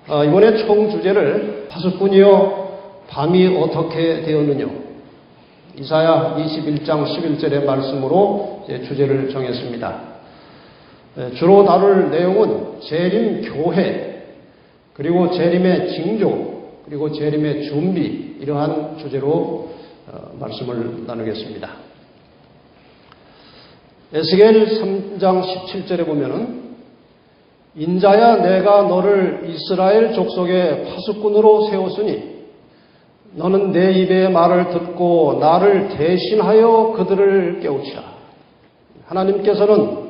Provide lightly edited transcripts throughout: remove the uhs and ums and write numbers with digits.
이번에 총 주제를 파수꾼이여 밤이 어떻게 되었느냐, 이사야 21장 11절의 말씀으로 주제를 정했습니다. 주로 다룰 내용은 재림 교회, 그리고 재림의 징조, 그리고 재림의 준비, 이러한 주제로 말씀을 나누겠습니다. 에스겔 3장 17절에 보면은 인자야 내가 너를 이스라엘 족속의 파수꾼으로 세웠으니 너는 내 입의 말을 듣고 나를 대신하여 그들을 깨우치라. 하나님께서는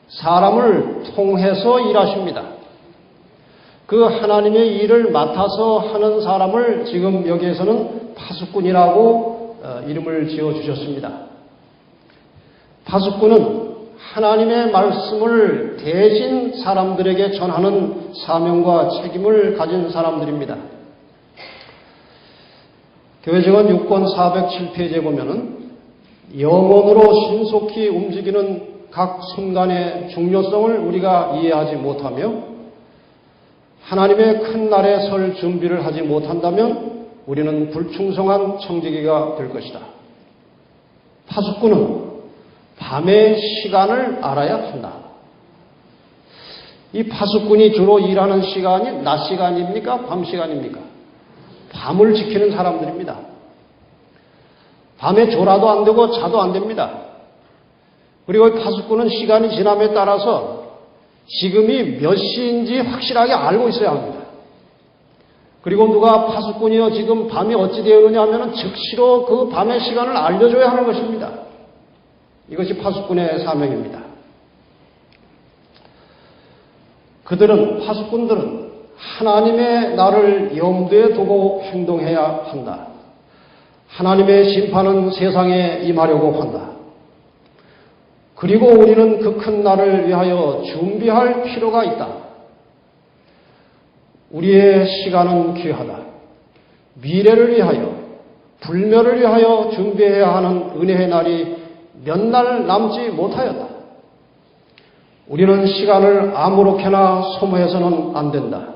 사람을 통해서 일하십니다. 그 하나님의 일을 맡아서 하는 사람을 지금 여기에서는 파수꾼이라고 이름을 지어주셨습니다. 파수꾼은 하나님의 말씀을 대신 사람들에게 전하는 사명과 책임을 가진 사람들입니다. 교회증언 6권 407페이지에 보면은 영혼으로 신속히 움직이는 각 순간의 중요성을 우리가 이해하지 못하며 하나님의 큰 날에 설 준비를 하지 못한다면 우리는 불충성한 청지기가 될 것이다. 파수꾼은 밤의 시간을 알아야 한다. 이 파수꾼이 주로 일하는 시간이 낮 시간입니까? 밤 시간입니까? 밤을 지키는 사람들입니다. 밤에 졸아도 안 되고 자도 안 됩니다. 그리고 파수꾼은 시간이 지남에 따라서 지금이 몇 시인지 확실하게 알고 있어야 합니다. 그리고 누가 파수꾼이여 지금 밤이 어찌 되었느냐 하면 즉시로 그 밤의 시간을 알려줘야 하는 것입니다. 이것이 파수꾼의 사명입니다. 파수꾼들은 하나님의 날을 염두에 두고 행동해야 한다. 하나님의 심판은 세상에 임하려고 한다. 그리고 우리는 그 큰 날을 위하여 준비할 필요가 있다. 우리의 시간은 귀하다. 미래를 위하여, 불멸을 위하여 준비해야 하는 은혜의 날이 몇 날 남지 못하였다. 우리는 시간을 아무렇게나 소모해서는 안 된다.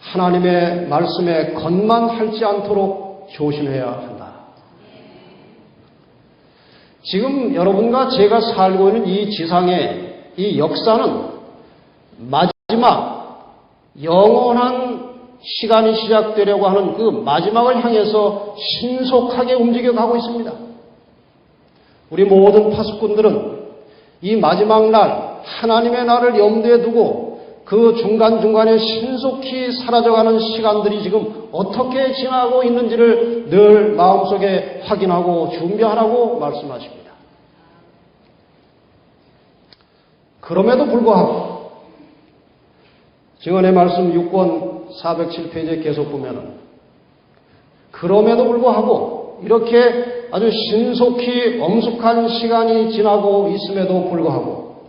하나님의 말씀에 겉만 지 않도록 조심해야 한다. 지금 여러분과 제가 살고 있는 이 지상의 이 역사는 마지막 영원한 시간이 시작되려고 하는 그 마지막을 향해서 신속하게 움직여가고 있습니다. 우리 모든 파수꾼들은 이 마지막 날, 하나님의 날을 염두에 두고 그 중간중간에 신속히 사라져가는 시간들이 지금 어떻게 지나고 있는지를 늘 마음속에 확인하고 준비하라고 말씀하십니다. 그럼에도 불구하고 증언의 말씀 6권 407페이지에 계속 보면은 그럼에도 불구하고 이렇게 아주 신속히 엄숙한 시간이 지나고 있음에도 불구하고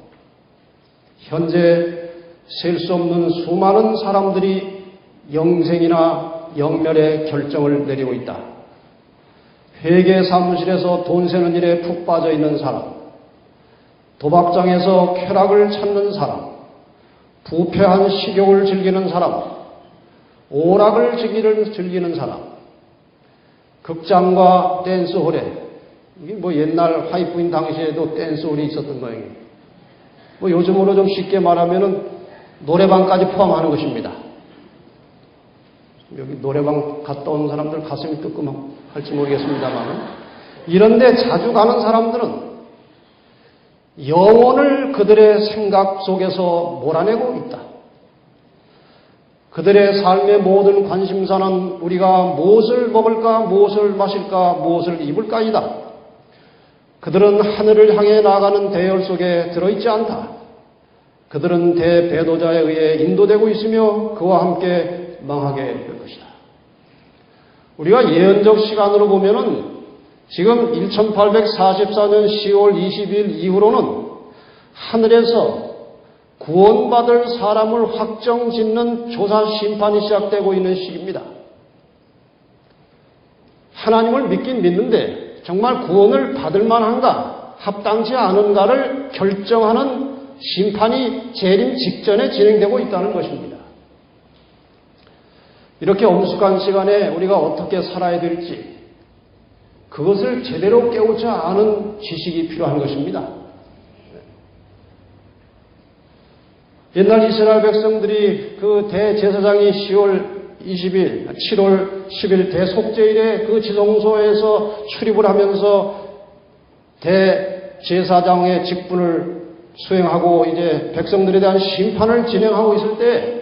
현재 셀 수 없는 수많은 사람들이 영생이나 영멸의 결정을 내리고 있다. 회계 사무실에서 돈 세는 일에 푹 빠져 있는 사람, 도박장에서 쾌락을 찾는 사람, 부패한 식욕을 즐기는 사람, 오락을 즐기는 사람, 극장과 댄스홀에, 이게 옛날 화이트인 당시에도 댄스홀이 있었던 모양이에요. 요즘으로 좀 쉽게 말하면은 노래방까지 포함하는 것입니다. 여기 노래방 갔다 온 사람들 가슴이 뜨끔할지 모르겠습니다만, 이런데 자주 가는 사람들은 영혼을 그들의 생각 속에서 몰아내고 있다. 그들의 삶의 모든 관심사는 우리가 무엇을 먹을까, 무엇을 마실까, 무엇을 입을까이다. 그들은 하늘을 향해 나가는 대열 속에 들어있지 않다. 그들은 대배도자에 의해 인도되고 있으며 그와 함께 망하게 될 것이다. 우리가 예언적 시간으로 보면은 지금 1844년 10월 20일 이후로는 하늘에서 구원받을 사람을 확정짓는 조사 심판이 시작되고 있는 시기입니다. 하나님을 믿긴 믿는데 정말 구원을 받을 만한가, 합당치 않은가를 결정하는 심판이 재림 직전에 진행되고 있다는 것입니다. 이렇게 엄숙한 시간에 우리가 어떻게 살아야 될지 그것을 제대로 깨우쳐 아는 지식이 필요한 것입니다. 옛날 이스라엘 백성들이 그 대제사장이 7월 10일 대속죄일에 그 지성소에서 출입을 하면서 대제사장의 직분을 수행하고 이제 백성들에 대한 심판을 진행하고 있을 때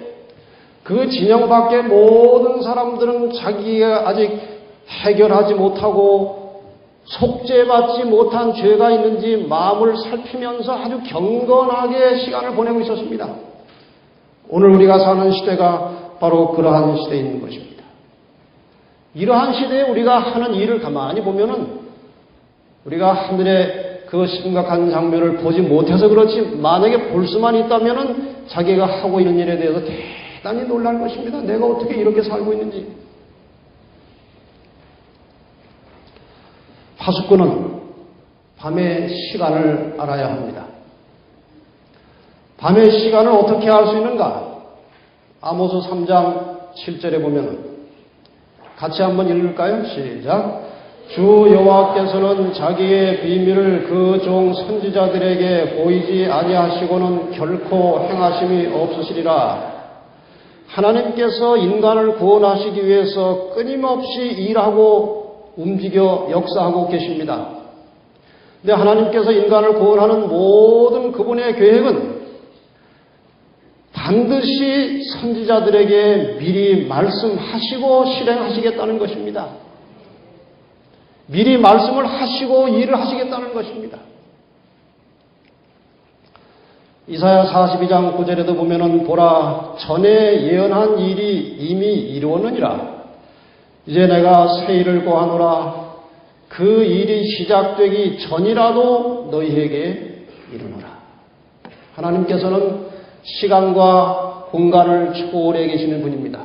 그 진영 밖의 모든 사람들은 자기가 아직 해결하지 못하고 속죄받지 못한 죄가 있는지 마음을 살피면서 아주 경건하게 시간을 보내고 있었습니다. 오늘 우리가 사는 시대가 바로 그러한 시대에 있는 것입니다. 이러한 시대에 우리가 하는 일을 가만히 보면은 우리가 하늘의 그 심각한 장면을 보지 못해서 그렇지 만약에 볼 수만 있다면은 자기가 하고 있는 일에 대해서 대단히 놀랄 것입니다. 내가 어떻게 이렇게 살고 있는지. 파수꾼은 밤의 시간을 알아야 합니다. 밤의 시간을 어떻게 알 수 있는가? 아모스 3장 7절에 보면 같이 한번 읽을까요? 시작. 주 여호와께서는 자기의 비밀을 그 종 선지자들에게 보이지 아니하시고는 결코 행하심이 없으시리라. 하나님께서 인간을 구원하시기 위해서 끊임없이 일하고 움직여 역사하고 계십니다. 근데 하나님께서 인간을 구원하는 모든 그분의 계획은 반드시 선지자들에게 미리 말씀하시고 실행하시겠다는 것입니다. 미리 말씀을 하시고 일을 하시겠다는 것입니다. 이사야 42장 9절에도 보면은 보라 전에 예언한 일이 이미 이루었느니라. 이제 내가 새 일을 고하노라. 그 일이 시작되기 전이라도 너희에게 이르노라. 하나님께서는 시간과 공간을 초월해 계시는 분입니다.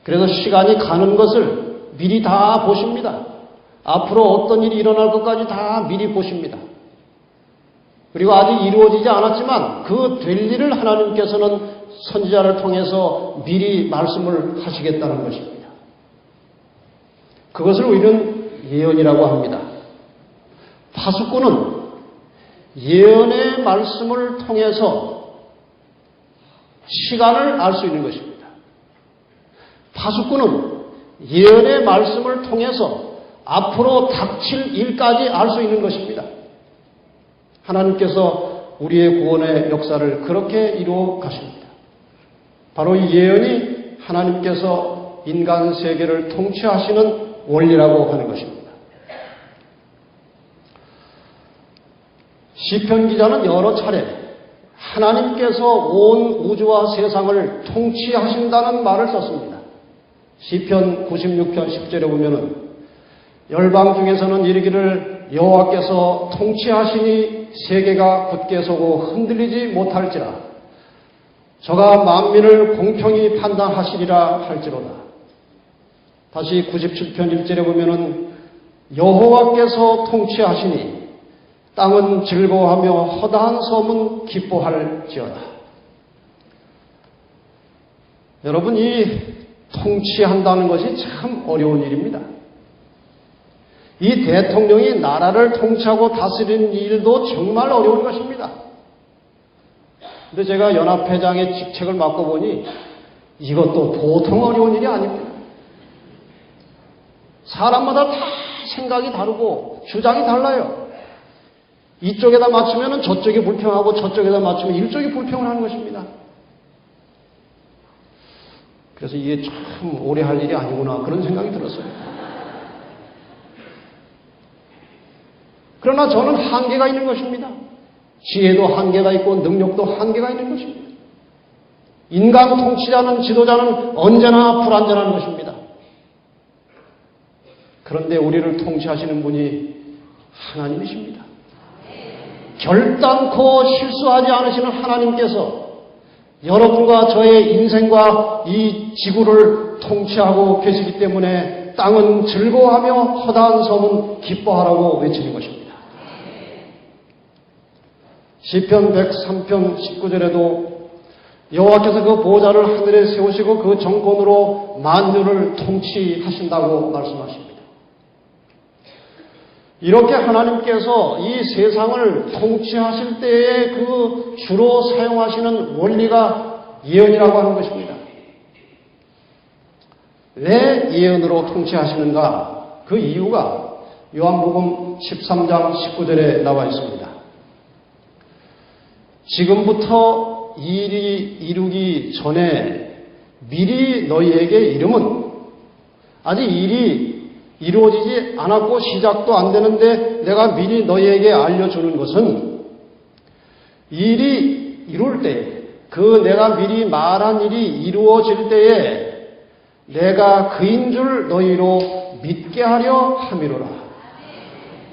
그래서 시간이 가는 것을 미리 다 보십니다. 앞으로 어떤 일이 일어날 것까지 다 미리 보십니다. 그리고 아직 이루어지지 않았지만 그 될 일을 하나님께서는 선지자를 통해서 미리 말씀을 하시겠다는 것입니다. 그것을 우리는 예언이라고 합니다. 파수꾼은 예언의 말씀을 통해서 시간을 알 수 있는 것입니다. 파수꾼은 예언의 말씀을 통해서 앞으로 닥칠 일까지 알 수 있는 것입니다. 하나님께서 우리의 구원의 역사를 그렇게 이루어 가십니다. 바로 이 예언이 하나님께서 인간 세계를 통치하시는 원리라고 하는 것입니다. 시편 기자는 여러 차례 하나님께서 온 우주와 세상을 통치하신다는 말을 썼습니다. 시편 96편 10절에 보면은 열방 중에서는 이르기를 여호와께서 통치하시니 세계가 굳게 서고 흔들리지 못할지라. 저가 만민을 공평히 판단하시리라 할지로다. 다시 97편 1절에 보면은 여호와께서 통치하시니 땅은 즐거워하며 허다한 섬은 기뻐할지어다. 여러분, 이 통치한다는 것이 참 어려운 일입니다. 이 대통령이 나라를 통치하고 다스리는 일도 정말 어려운 것입니다. 근데 제가 연합회장의 직책을 맡고보니 이것도 보통 어려운 일이 아닙니다. 사람마다 다 생각이 다르고 주장이 달라요. 이쪽에다 맞추면 저쪽이 불평하고 저쪽에다 맞추면 이쪽이 불평을 하는 것입니다. 그래서 이게 참 오래 할 일이 아니구나 그런 생각이 들었어요. 그러나 저는 한계가 있는 것입니다. 지혜도 한계가 있고 능력도 한계가 있는 것입니다. 인간 통치자는 지도자는 언제나 불완전한 것입니다. 그런데 우리를 통치하시는 분이 하나님이십니다. 결단코 실수하지 않으시는 하나님께서 여러분과 저의 인생과 이 지구를 통치하고 계시기 때문에 땅은 즐거워하며 허다한 섬은 기뻐하라고 외치는 것입니다. 시편 103편 19절에도 여호와께서 그 보좌를 하늘에 세우시고 그 정권으로 만유를 통치하신다고 말씀하십니다. 이렇게 하나님께서 이 세상을 통치하실 때에 그 주로 사용하시는 원리가 예언이라고 하는 것입니다. 왜 예언으로 통치하시는가? 그 이유가 요한복음 13장 19절에 나와 있습니다. 지금부터 이 일이 이루기 전에 미리 너희에게 이름은 아직 일이 이루어지지 않았고 시작도 안 되는데 내가 미리 너희에게 알려주는 것은 일이 이룰 때, 그 내가 미리 말한 일이 이루어질 때에 내가 그인 줄 너희로 믿게 하려 함이로라.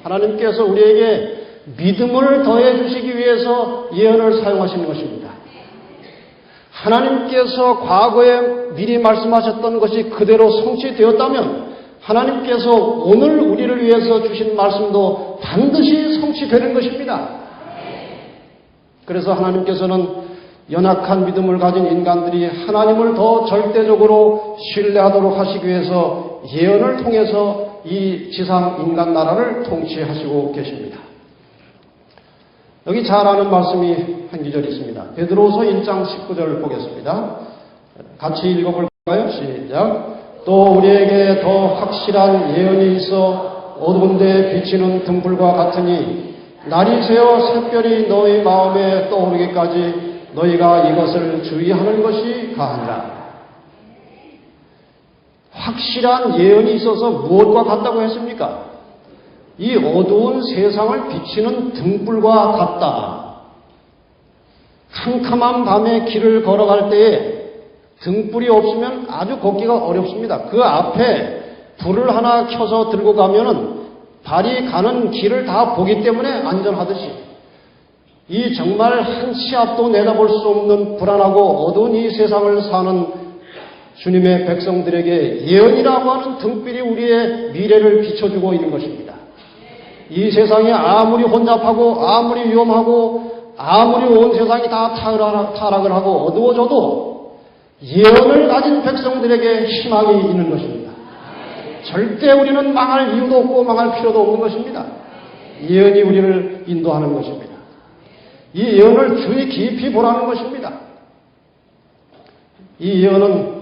하나님께서 우리에게 믿음을 더해 주시기 위해서 예언을 사용하시는 것입니다. 하나님께서 과거에 미리 말씀하셨던 것이 그대로 성취되었다면 하나님께서 오늘 우리를 위해서 주신 말씀도 반드시 성취되는 것입니다. 그래서 하나님께서는 연약한 믿음을 가진 인간들이 하나님을 더 절대적으로 신뢰하도록 하시기 위해서 예언을 통해서 이 지상 인간 나라를 통치하시고 계십니다. 여기 잘 아는 말씀이 한 구절 있습니다. 베드로서 1장 19절 보겠습니다. 같이 읽어볼까요? 시작. 또 우리에게 더 확실한 예언이 있어 어두운 데 비치는 등불과 같으니 날이 새어 샛별이 너희 마음에 떠오르기까지 너희가 이것을 주의하는 것이 가하니라. 확실한 예언이 있어서 무엇과 같다고 했습니까? 이 어두운 세상을 비치는 등불과 같다. 캄캄한 밤에 길을 걸어갈 때에 등불이 없으면 아주 걷기가 어렵습니다. 그 앞에 불을 하나 켜서 들고 가면은 발이 가는 길을 다 보기 때문에 안전하듯이 이 정말 한 치 앞도 내다볼 수 없는 불안하고 어두운 이 세상을 사는 주님의 백성들에게 예언이라고 하는 등불이 우리의 미래를 비춰주고 있는 것입니다. 이 세상이 아무리 혼잡하고 아무리 위험하고 아무리 온 세상이 다 타락을 하고 어두워져도 예언을 가진 백성들에게 희망이 있는 것입니다. 절대 우리는 망할 이유도 없고 망할 필요도 없는 것입니다. 예언이 우리를 인도하는 것입니다. 이 예언을 주의 깊이 보라는 것입니다. 이 예언은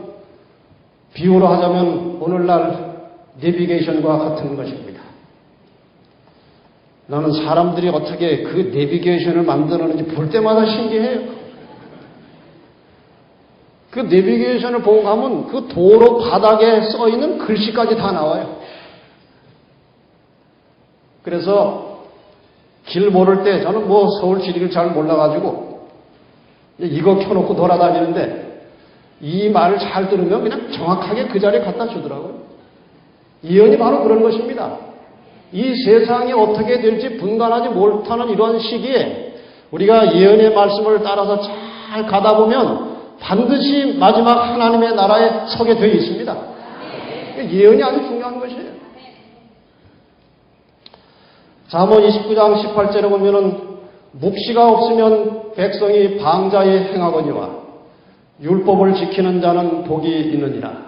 비유로 하자면 오늘날 내비게이션과 같은 것입니다. 나는 사람들이 어떻게 그 내비게이션을 만드는지 볼 때마다 신기해요. 그 내비게이션을 보고 가면 그 도로 바닥에 써 있는 글씨까지 다 나와요. 그래서 길 모를 때 저는 서울 지리를 잘 몰라가지고 이거 켜놓고 돌아다니는데 이 말을 잘 들으면 그냥 정확하게 그 자리에 갖다 주더라고요. 예언이 바로 그런 것입니다. 이 세상이 어떻게 될지 분간하지 못하는 이런 시기에 우리가 예언의 말씀을 따라서 잘 가다 보면 반드시 마지막 하나님의 나라에 서게 되어 있습니다. 예언이 아주 중요한 것이에요. 잠언 29장 18절에 보면은 묵시가 없으면 백성이 방자에 행하거니와 율법을 지키는 자는 복이 있느니라.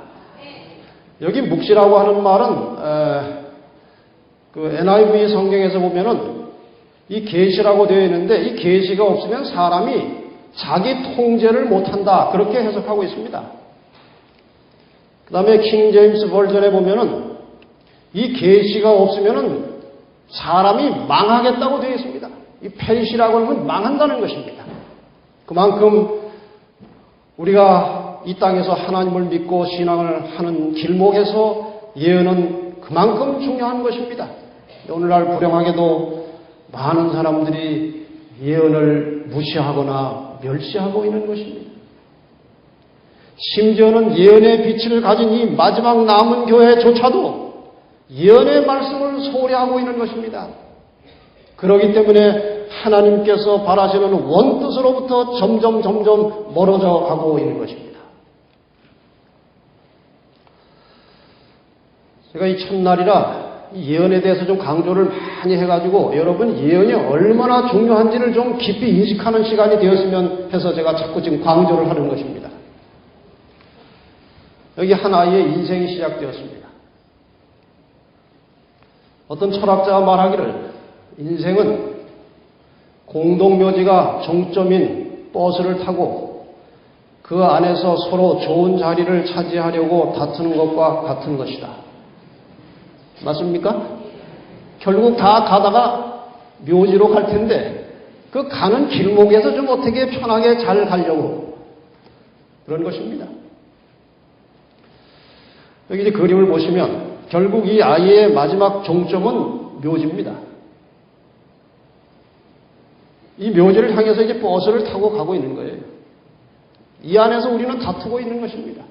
여기 묵시라고 하는 말은 그 NIV 성경에서 보면은 이 계시라고 되어 있는데 이 계시가 없으면 사람이 자기 통제를 못한다. 그렇게 해석하고 있습니다. 그 다음에 킹 제임스 버전에 보면은 이 계시가 없으면은 사람이 망하겠다고 되어 있습니다. 이 페리시라고 하는 망한다는 것입니다. 그만큼 우리가 이 땅에서 하나님을 믿고 신앙을 하는 길목에서 예언은 그만큼 중요한 것입니다. 오늘날 불행하게도 많은 사람들이 예언을 무시하거나 멸시하고 있는 것입니다. 심지어는 예언의 빛을 가진 이 마지막 남은 교회조차도 예언의 말씀을 소홀히 하고 있는 것입니다. 그렇기 때문에 하나님께서 바라시는 원뜻으로부터 점점 멀어져 가고 있는 것입니다. 제가 이 첫날이라 이 예언에 대해서 좀 강조를 많이 해가지고 여러분 예언이 얼마나 중요한지를 좀 깊이 인식하는 시간이 되었으면 해서 제가 자꾸 지금 강조를 하는 것입니다. 여기 한 아이의 인생이 시작되었습니다. 어떤 철학자가 말하기를 인생은 공동묘지가 종점인 버스를 타고 그 안에서 서로 좋은 자리를 차지하려고 다투는 것과 같은 것이다. 맞습니까? 결국 다 가다가 묘지로 갈 텐데 그 가는 길목에서 좀 어떻게 편하게 잘 가려고 그런 것입니다. 여기 이제 그림을 보시면 결국 이 아이의 마지막 종점은 묘지입니다. 이 묘지를 향해서 이제 버스를 타고 가고 있는 거예요. 이 안에서 우리는 다투고 있는 것입니다.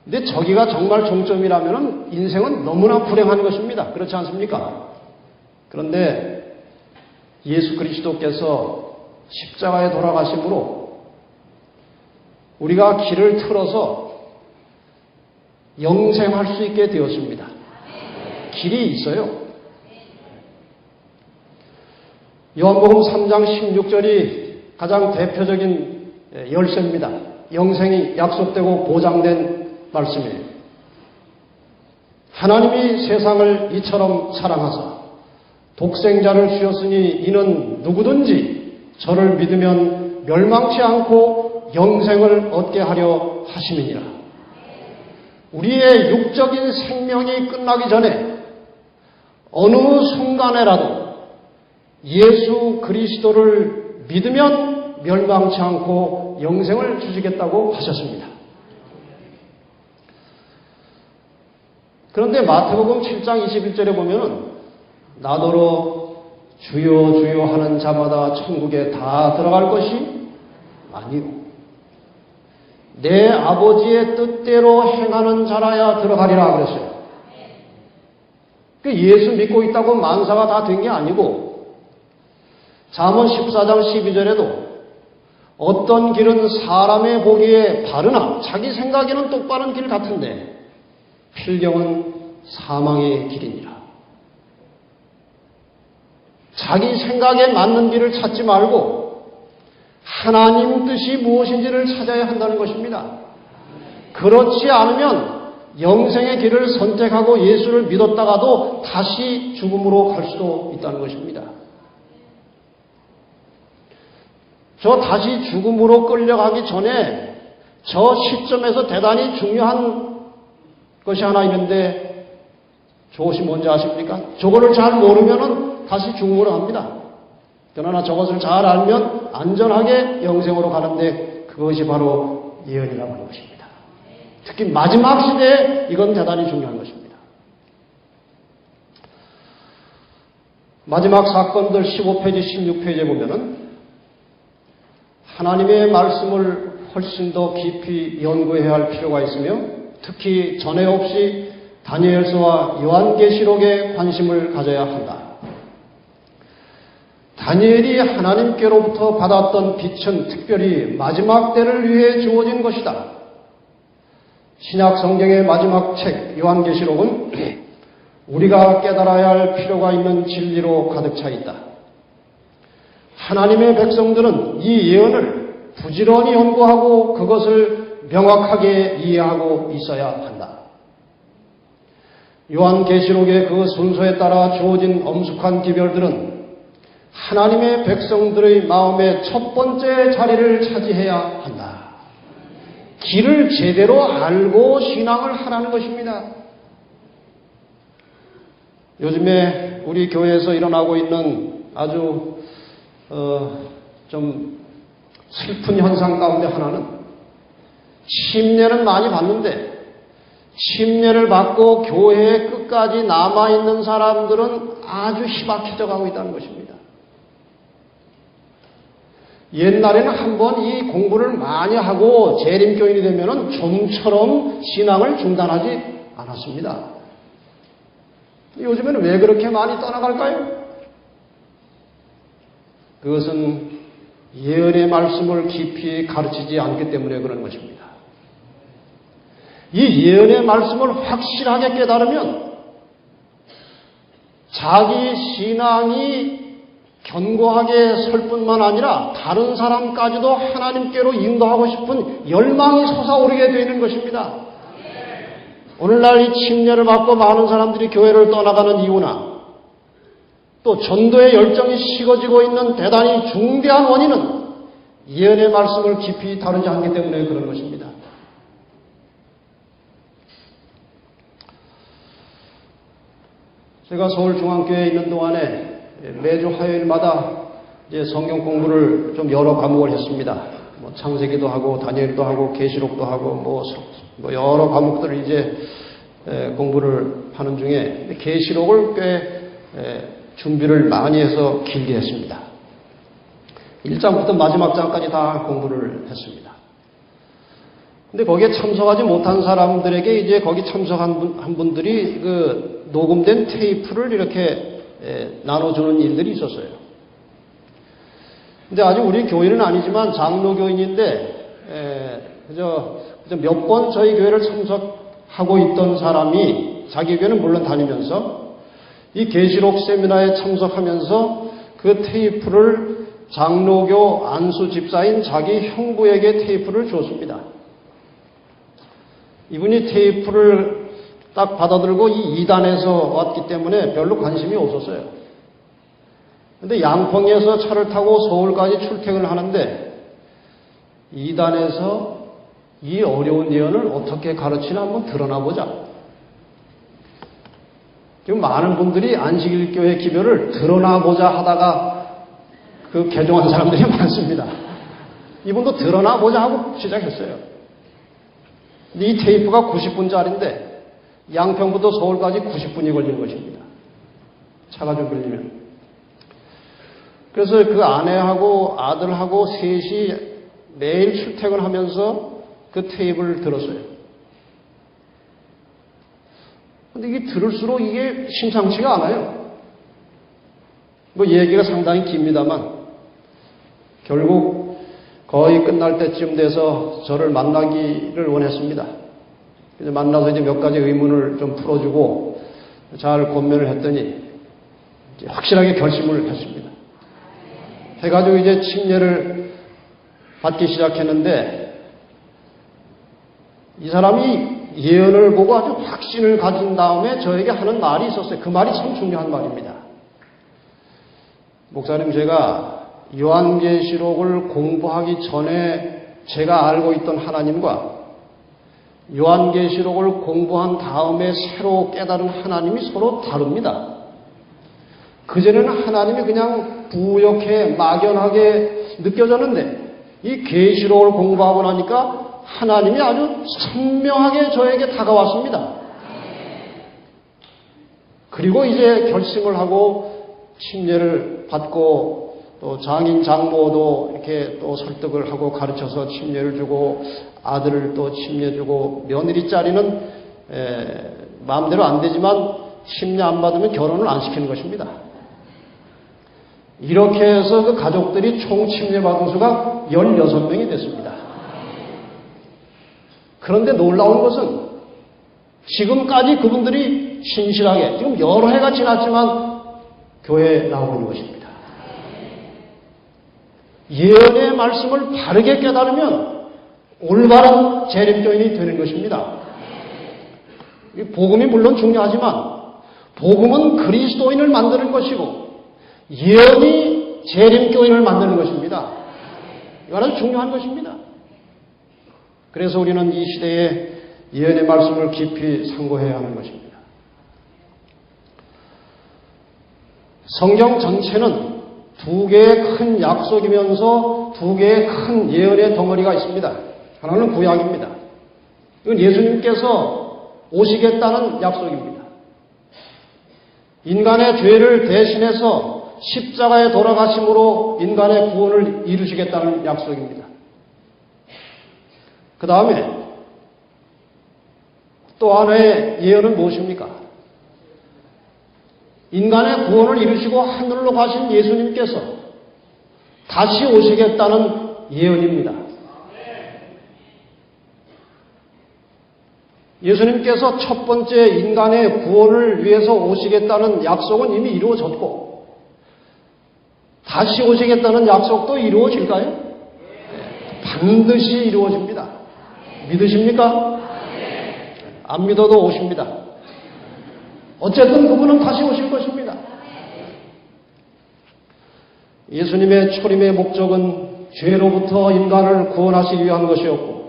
근데 저기가 정말 종점이라면 인생은 너무나 불행한 것입니다. 그렇지 않습니까? 그런데 예수 그리스도께서 십자가에 돌아가심으로 우리가 길을 틀어서 영생할 수 있게 되었습니다. 길이 있어요. 요한복음 3장 16절이 가장 대표적인 열쇠입니다. 영생이 약속되고 보장된 말씀이에요. 하나님이 세상을 이처럼 사랑하사 독생자를 주셨으니 이는 누구든지 저를 믿으면 멸망치 않고 영생을 얻게 하려 하심이니라. 우리의 육적인 생명이 끝나기 전에 어느 순간에라도 예수 그리스도를 믿으면 멸망치 않고 영생을 주시겠다고 하셨습니다. 그런데 마태복음 7장 21절에 보면 나더러 주여 주여 하는 자마다 천국에 다 들어갈 것이 아니요 내 아버지의 뜻대로 행하는 자라야 들어가리라 그랬어요. 예수 믿고 있다고 만사가 다 된 게 아니고 잠언 14장 12절에도 어떤 길은 사람의 보기에 바르나 자기 생각에는 똑바른 길 같은데 필경은 사망의 길이니라. 자기 생각에 맞는 길을 찾지 말고 하나님 뜻이 무엇인지를 찾아야 한다는 것입니다. 그렇지 않으면 영생의 길을 선택하고 예수를 믿었다가도 다시 죽음으로 갈 수도 있다는 것입니다. 저 다시 죽음으로 끌려가기 전에 저 시점에서 대단히 중요한 것이 하나 있는데 저것이 뭔지 아십니까? 저거를 잘 모르면은 다시 죽음으로 갑니다. 그러나 저것을 잘 알면 안전하게 영생으로 가는데 그것이 바로 예언이라고 하는 것입니다. 특히 마지막 시대에 이건 대단히 중요한 것입니다. 마지막 사건들 15페이지, 16페이지에 보면은 하나님의 말씀을 훨씬 더 깊이 연구해야 할 필요가 있으며 특히 전에 없이 다니엘서와 요한계시록에 관심을 가져야 한다. 다니엘이 하나님께로부터 받았던 빛은 특별히 마지막 때를 위해 주어진 것이다. 신약 성경의 마지막 책 요한계시록은 우리가 깨달아야 할 필요가 있는 진리로 가득 차 있다. 하나님의 백성들은 이 예언을 부지런히 연구하고 그것을 명확하게 이해하고 있어야 한다. 요한계시록의 그 순서에 따라 주어진 엄숙한 기별들은 하나님의 백성들의 마음의 첫 번째 자리를 차지해야 한다. 길을 제대로 알고 신앙을 하라는 것입니다. 요즘에 우리 교회에서 일어나고 있는 아주 좀 슬픈 현상 가운데 하나는 침례는 많이 받는데 침례를 받고 교회에 끝까지 남아있는 사람들은 아주 희박해져 가고 있다는 것입니다. 옛날에는 한번 이 공부를 많이 하고 재림교인이 되면은 좀처럼 신앙을 중단하지 않았습니다. 요즘에는 왜 그렇게 많이 떠나갈까요? 그것은 예언의 말씀을 깊이 가르치지 않기 때문에 그런 것입니다. 이 예언의 말씀을 확실하게 깨달으면 자기 신앙이 견고하게 설 뿐만 아니라 다른 사람까지도 하나님께로 인도하고 싶은 열망이 솟아오르게 되는 것입니다. 오늘날 이 침례를 받고 많은 사람들이 교회를 떠나가는 이유나 또 전도의 열정이 식어지고 있는 대단히 중대한 원인은 예언의 말씀을 깊이 다루지 않기 때문에 그런 것입니다. 제가 서울중앙교회에 있는 동안에 매주 화요일마다 이제 성경 공부를 좀 여러 과목을 했습니다. 뭐 창세기도 하고 다니엘도 하고 계시록도 하고 뭐 여러 과목들을 이제 공부를 하는 중에 계시록을 꽤 준비를 많이 해서 길게 했습니다. 1장부터 마지막 장까지 다 공부를 했습니다. 근데 거기에 참석하지 못한 사람들에게 이제 거기 참석한 분들이 그 녹음된 테이프를 이렇게 나눠주는 일들이 있었어요. 근데 아직 우리 교인은 아니지만 장로교인인데 그저 몇 번 저희 교회를 참석하고 있던 사람이 자기 교회는 물론 다니면서 이 계시록 세미나에 참석하면서 그 테이프를 장로교 안수 집사인 자기 형부에게 테이프를 줬습니다. 이분이 테이프를 딱 받아들고 이 2단에서 왔기 때문에 별로 관심이 없었어요. 근데 양평에서 차를 타고 서울까지 출퇴근을 하는데 2단에서 이 어려운 예언을 어떻게 가르치나 한번 드러나 보자. 지금 많은 분들이 안식일교회 기별을 드러나 보자 하다가 그 개종한 사람들이 많습니다. 이분도 드러나 보자 하고 시작했어요. 근데 이 테이프가 90분짜리인데 양평부터 서울까지 90분이 걸린 것입니다. 차가 좀 걸리면. 그래서 그 아내하고 아들하고 셋이 매일 출퇴근하면서 그 테이프를 들었어요. 근데 이게 들을수록 이게 심상치가 않아요. 뭐 얘기가 상당히 깁니다만 결국 거의 끝날 때쯤 돼서 저를 만나기를 원했습니다. 그래서 만나서 이제 몇 가지 의문을 좀 풀어주고 잘 권면을 했더니 이제 확실하게 결심을 했습니다. 해가지고 이제 침례를 받기 시작했는데 이 사람이 예언을 보고 아주 확신을 가진 다음에 저에게 하는 말이 있었어요. 그 말이 참 중요한 말입니다. 목사님, 제가 요한계시록을 공부하기 전에 제가 알고 있던 하나님과 요한계시록을 공부한 다음에 새로 깨달은 하나님이 서로 다릅니다. 그전에는 하나님이 그냥 부옇게 막연하게 느껴졌는데 이 계시록을 공부하고 나니까 하나님이 아주 선명하게 저에게 다가왔습니다. 그리고 이제 결심을 하고 침례를 받고 또 장인 장모도 이렇게 또 설득을 하고 가르쳐서 침례를 주고 아들을 또 침례 주고 며느리 자리는 마음대로 안 되지만 침례 안 받으면 결혼을 안 시키는 것입니다. 이렇게 해서 그 가족들이 총 침례 받은 수가 16명이 됐습니다. 그런데 놀라운 것은 지금까지 그분들이 신실하게 지금 여러 해가 지났지만 교회에 나오고 있는 것입니다. 예언의 말씀을 바르게 깨달으면 올바른 재림교인이 되는 것입니다. 복음이 물론 중요하지만 복음은 그리스도인을 만드는 것이고 예언이 재림교인을 만드는 것입니다. 이건 아주 중요한 것입니다. 그래서 우리는 이 시대에 예언의 말씀을 깊이 상고해야 하는 것입니다. 성경 전체는 두 개의 큰 약속이면서 두 개의 큰 예언의 덩어리가 있습니다. 하나는 구약입니다. 이건 예수님께서 오시겠다는 약속입니다. 인간의 죄를 대신해서 십자가에 돌아가심으로 인간의 구원을 이루시겠다는 약속입니다. 그 다음에 또 하나의 예언은 무엇입니까? 인간의 구원을 이루시고 하늘로 가신 예수님께서 다시 오시겠다는 예언입니다. 예수님께서 첫 번째 인간의 구원을 위해서 오시겠다는 약속은 이미 이루어졌고 다시 오시겠다는 약속도 이루어질까요? 반드시 이루어집니다. 믿으십니까? 안 믿어도 오십니다. 어쨌든 그분은 다시 오실 것입니다. 예수님의 초림의 목적은 죄로부터 인간을 구원하시기 위한 것이었고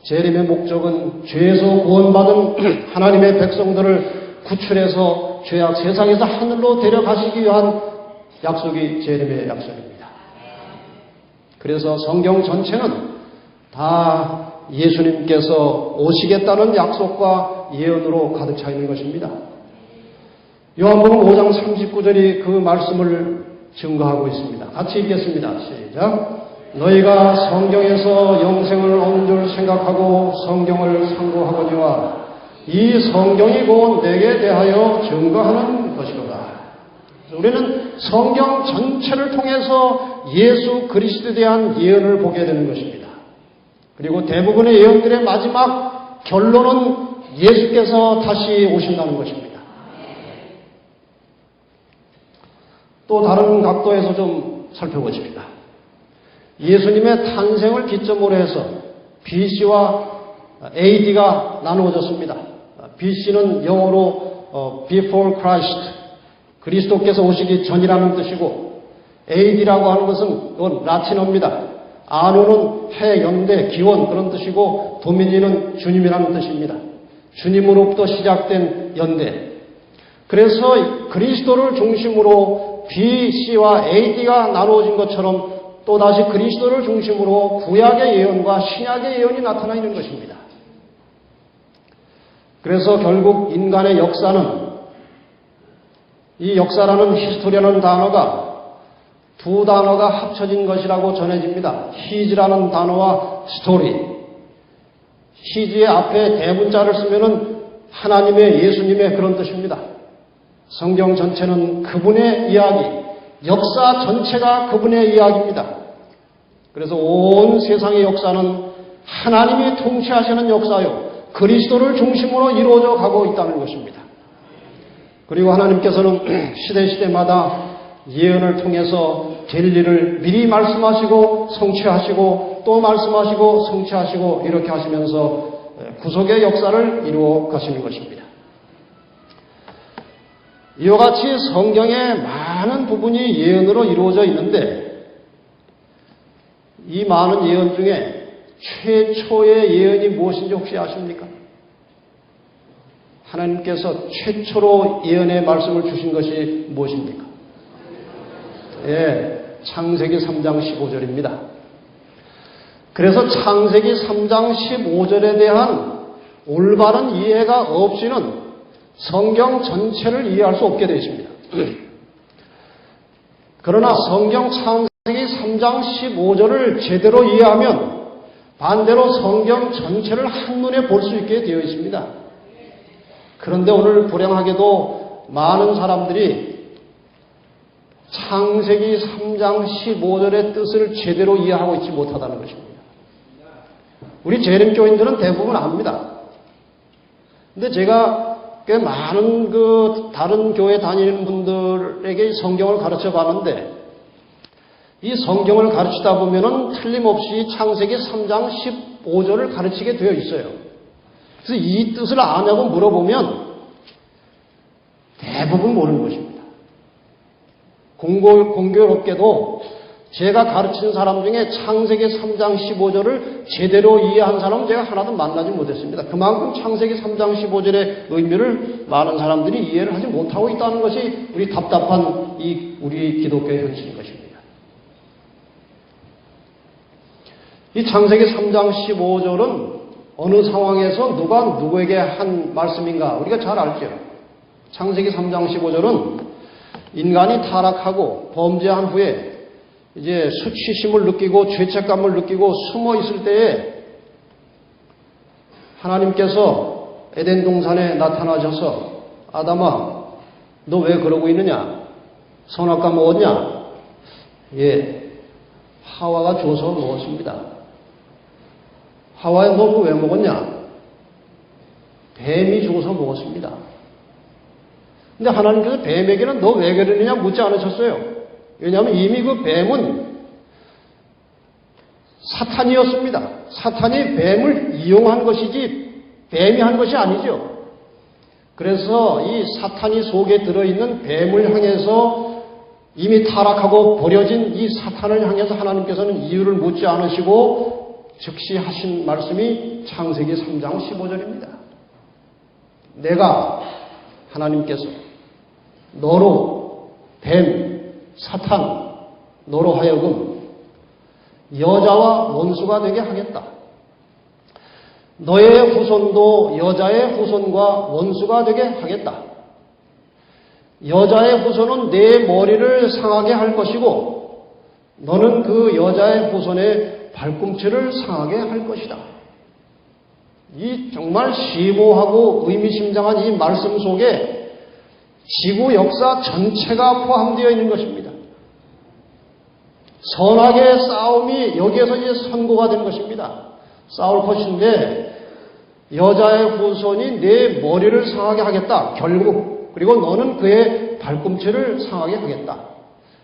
재림의 목적은 죄에서 구원받은 하나님의 백성들을 구출해서 죄악 세상에서 하늘로 데려가시기 위한 약속이 재림의 약속입니다. 그래서 성경 전체는 다 예수님께서 오시겠다는 약속과 예언으로 가득 차 있는 것입니다. 요한복음 5장 39절이 그 말씀을 증거하고 있습니다. 같이 읽겠습니다. 시작. 너희가 성경에서 영생을 얻는 줄 생각하고 성경을 상고하거니와 이 성경이 곧 내게 대하여 증거하는 것이로다. 우리는 성경 전체를 통해서 예수 그리스도에 대한 예언을 보게 되는 것입니다. 그리고 대부분의 예언들의 마지막 결론은 예수께서 다시 오신다는 것입니다. 또 다른 각도에서 좀 살펴보십니다. 예수님의 탄생을 기점으로 해서 BC와 AD가 나누어졌습니다. BC는 영어로 Before Christ, 그리스도께서 오시기 전이라는 뜻이고 AD라고 하는 것은 그건 라틴어입니다. 아노는 해, 연대, 기원 그런 뜻이고 도미니는 주님이라는 뜻입니다. 주님으로부터 시작된 연대. 그래서 그리스도를 중심으로 BC와 AD가 나누어진 것처럼 또다시 그리스도를 중심으로 구약의 예언과 신약의 예언이 나타나 있는 것입니다. 그래서 결국 인간의 역사는 이 역사라는 히스토리라는 단어가 두 단어가 합쳐진 것이라고 전해집니다. 히즈라는 단어와 스토리. 히즈의 앞에 대문자를 쓰면은 하나님의 예수님의 그런 뜻입니다. 성경 전체는 그분의 이야기, 역사 전체가 그분의 이야기입니다. 그래서 온 세상의 역사는 하나님이 통치하시는 역사요, 그리스도를 중심으로 이루어져 가고 있다는 것입니다. 그리고 하나님께서는 시대마다 예언을 통해서 될 일을 미리 말씀하시고 성취하시고 또 말씀하시고 성취하시고 이렇게 하시면서 구속의 역사를 이루어 가시는 것입니다. 이와 같이 성경의 많은 부분이 예언으로 이루어져 있는데 이 많은 예언 중에 최초의 예언이 무엇인지 혹시 아십니까? 하나님께서 최초로 예언의 말씀을 주신 것이 무엇입니까? 예, 창세기 3장 15절입니다. 그래서 창세기 3장 15절에 대한 올바른 이해가 없이는 성경 전체를 이해할 수 없게 되어 있습니다. 그러나 성경 창세기 3장 15절을 제대로 이해하면 반대로 성경 전체를 한눈에 볼 수 있게 되어 있습니다. 그런데 오늘 불행하게도 많은 사람들이 창세기 3장 15절의 뜻을 제대로 이해하고 있지 못하다는 것입니다. 우리 재림교인들은 대부분 압니다. 근데 제가 꽤 많은 다른 교회 다니는 분들에게 성경을 가르쳐 봤는데 이 성경을 가르치다 보면은 틀림없이 창세기 3장 15절을 가르치게 되어 있어요. 그래서 이 뜻을 아냐고 물어보면 대부분 모르는 것입니다. 공교롭게도 제가 가르치는 사람 중에 창세기 3장 15절을 제대로 이해한 사람은 제가 하나도 만나지 못했습니다. 그만큼 창세기 3장 15절의 의미를 많은 사람들이 이해를 하지 못하고 있다는 것이 우리 답답한 우리 기독교의 현실인 것입니다. 이 창세기 3장 15절은 어느 상황에서 누가 누구에게 한 말씀인가 우리가 잘 알죠. 창세기 3장 15절은 인간이 타락하고 범죄한 후에 이제 수치심을 느끼고 죄책감을 느끼고 숨어 있을 때에 하나님께서 에덴 동산에 나타나셔서 아담아, 너 왜 그러고 있느냐? 선악과 먹었냐? 예, 하와가 줘서 먹었습니다. 하와야, 너 왜 먹었냐? 뱀이 주워서 먹었습니다. 근데 하나님께서 뱀에게는 너 왜 그러느냐 묻지 않으셨어요. 왜냐하면 이미 그 뱀은 사탄이었습니다. 사탄이 뱀을 이용한 것이지 뱀이 한 것이 아니죠. 그래서 이 사탄이 속에 들어있는 뱀을 향해서 이미 타락하고 버려진 이 사탄을 향해서 하나님께서는 이유를 묻지 않으시고 즉시 하신 말씀이 창세기 3장 15절입니다. 내가 하나님께서 너로 뱀, 사탄, 너로 하여금 여자와 원수가 되게 하겠다. 너의 후손도 여자의 후손과 원수가 되게 하겠다. 여자의 후손은 내 머리를 상하게 할 것이고 너는 그 여자의 후손의 발꿈치를 상하게 할 것이다. 이 정말 심오하고 의미심장한 이 말씀 속에 지구 역사 전체가 포함되어 있는 것입니다. 선악의 싸움이 여기에서 이제 선고가 된 것입니다. 싸울 것인데 여자의 후손이 내 머리를 상하게 하겠다. 결국 그리고 너는 그의 발꿈치를 상하게 하겠다.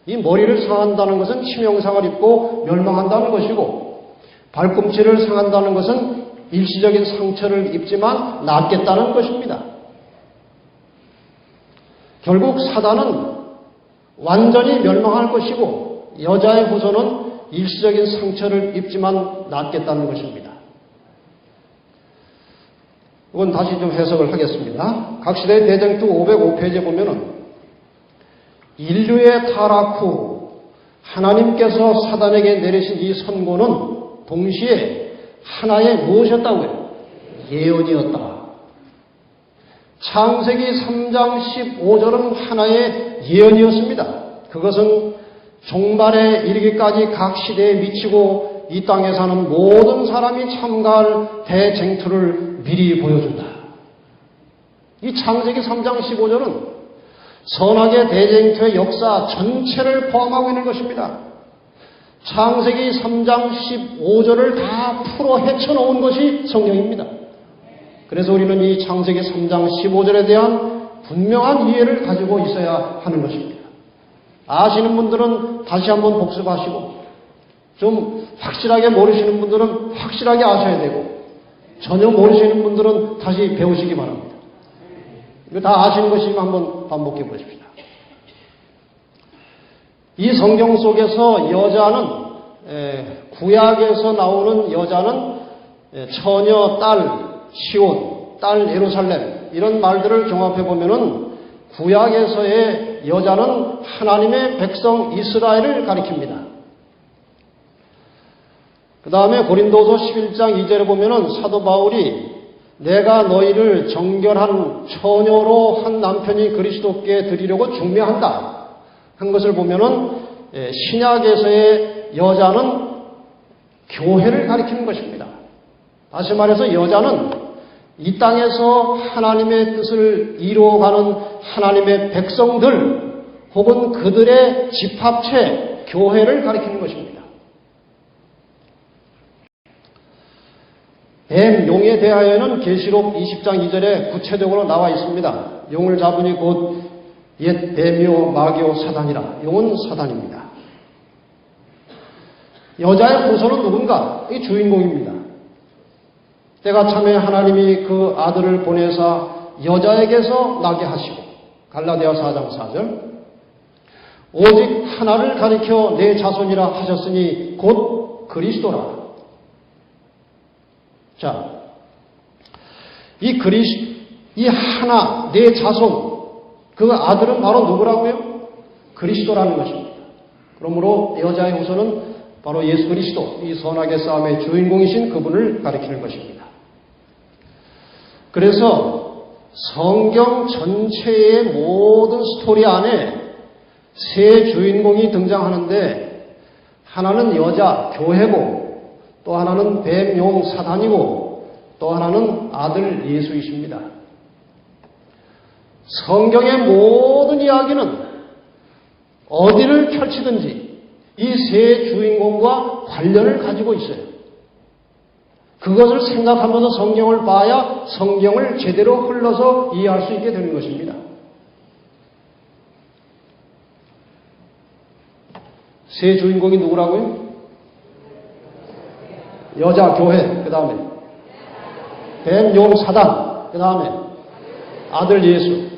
이 머리를 상한다는 것은 치명상을 입고 멸망한다는 것이고 발꿈치를 상한다는 것은 일시적인 상처를 입지만 낫겠다는 것입니다. 결국 사단은 완전히 멸망할 것이고 여자의 후손은 일시적인 상처를 입지만 낫겠다는 것입니다. 이건 다시 좀 해석을 하겠습니다. 각시대의 대쟁투 505페이지에 보면은 인류의 타락 후 하나님께서 사단에게 내리신 이 선고는 동시에 하나의 무엇이었다고요? 예언이었다. 창세기 3장 15절은 하나의 예언이었습니다. 그것은 종말에 이르기까지 각 시대에 미치고 이 땅에 사는 모든 사람이 참가할 대쟁투를 미리 보여준다. 이 창세기 3장 15절은 선악의 대쟁투의 역사 전체를 포함하고 있는 것입니다. 창세기 3장 15절을 다 풀어 헤쳐놓은 것이 성경입니다. 그래서 우리는 이 창세기 3장 15절에 대한 분명한 이해를 가지고 있어야 하는 것입니다. 아시는 분들은 다시 한번 복습하시고 좀 확실하게 모르시는 분들은 확실하게 아셔야 되고 전혀 모르시는 분들은 다시 배우시기 바랍니다. 이거 다 아시는 것이면 한번 반복해 보십시다. 이 성경 속에서 여자는 구약에서 나오는 여자는 처녀, 딸, 시온, 딸 예루살렘 이런 말들을 종합해 보면은 구약에서의 여자는 하나님의 백성 이스라엘을 가리킵니다. 그 다음에 고린도서 11장 2절에 보면은 사도 바울이 내가 너희를 정결한 처녀로 한 남편이 그리스도께 드리려고 중매한다 한 것을 보면은 신약에서의 여자는 교회를 가리키는 것입니다. 다시 말해서 여자는 이 땅에서 하나님의 뜻을 이루어가는 하나님의 백성들 혹은 그들의 집합체, 교회를 가리키는 것입니다. 뱀, 용에 대하여는 계시록 20장 2절에 구체적으로 나와 있습니다. 용을 잡으니 곧 옛 뱀이요 마귀요 사단이라. 용은 사단입니다. 여자의 후손은 누군가? 이 주인공입니다. 때가 참에 하나님이 그 아들을 보내사 여자에게서 나게 하시고 갈라디아 4장 4절 오직 하나를 가리켜 내 자손이라 하셨으니 곧 그리스도라. 자, 이 하나, 내 자손, 그 아들은 바로 누구라고요? 그리스도라는 것입니다. 그러므로 여자의 후손은 바로 예수 그리스도, 이 선악의 싸움의 주인공이신 그분을 가리키는 것입니다. 그래서 성경 전체의 모든 스토리 안에 세 주인공이 등장하는데 하나는 여자, 교회고 또 하나는 뱀, 용, 사단이고 또 하나는 아들 예수이십니다. 성경의 모든 이야기는 어디를 펼치든지 이 세 주인공과 관련을 가지고 있어요. 그 그것을 생각하면서 성경을 봐야 성경을 제대로 흘러서 이해할 수 있게 되는 것입니다. 새 주인공이 누구라고요? 여자 교회, 그 다음에 뱀, 용, 사단, 그 다음에 아들 예수.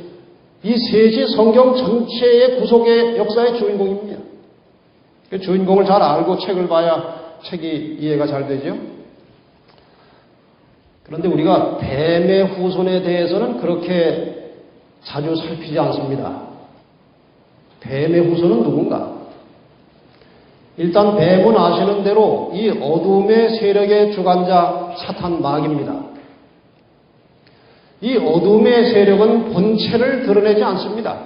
이 셋이 성경 전체의 구속의 역사의 주인공입니다. 그 주인공을 잘 알고 책을 봐야 책이 이해가 잘 되죠. 그런데 우리가 뱀의 후손에 대해서는 그렇게 자주 살피지 않습니다. 뱀의 후손은 누군가? 일단 뱀은 아시는 대로 이 어둠의 세력의 주관자 사탄 마귀입니다. 이 어둠의 세력은 본체를 드러내지 않습니다.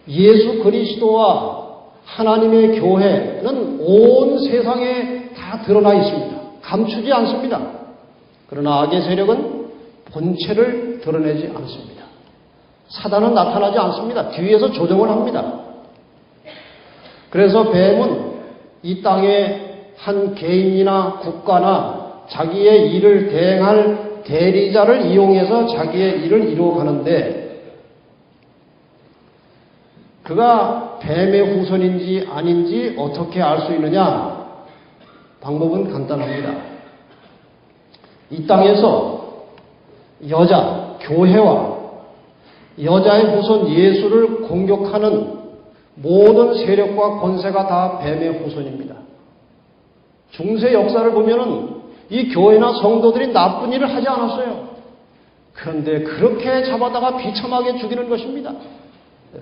예수 그리스도와 하나님의 교회는 온 세상에 다 드러나 있습니다. 감추지 않습니다. 그러나 악의 세력은 본체를 드러내지 않습니다. 사단은 나타나지 않습니다. 뒤에서 조정을 합니다. 그래서 뱀은 이 땅에 한 개인이나 국가나 자기의 일을 대행할 대리자를 이용해서 자기의 일을 이루어가는데 그가 뱀의 후손인지 아닌지 어떻게 알 수 있느냐? 방법은 간단합니다. 이 땅에서 여자, 교회와 여자의 후손 예수를 공격하는 모든 세력과 권세가 다 뱀의 후손입니다. 중세 역사를 보면은 이 교회나 성도들이 나쁜 일을 하지 않았어요. 그런데 그렇게 잡아다가 비참하게 죽이는 것입니다.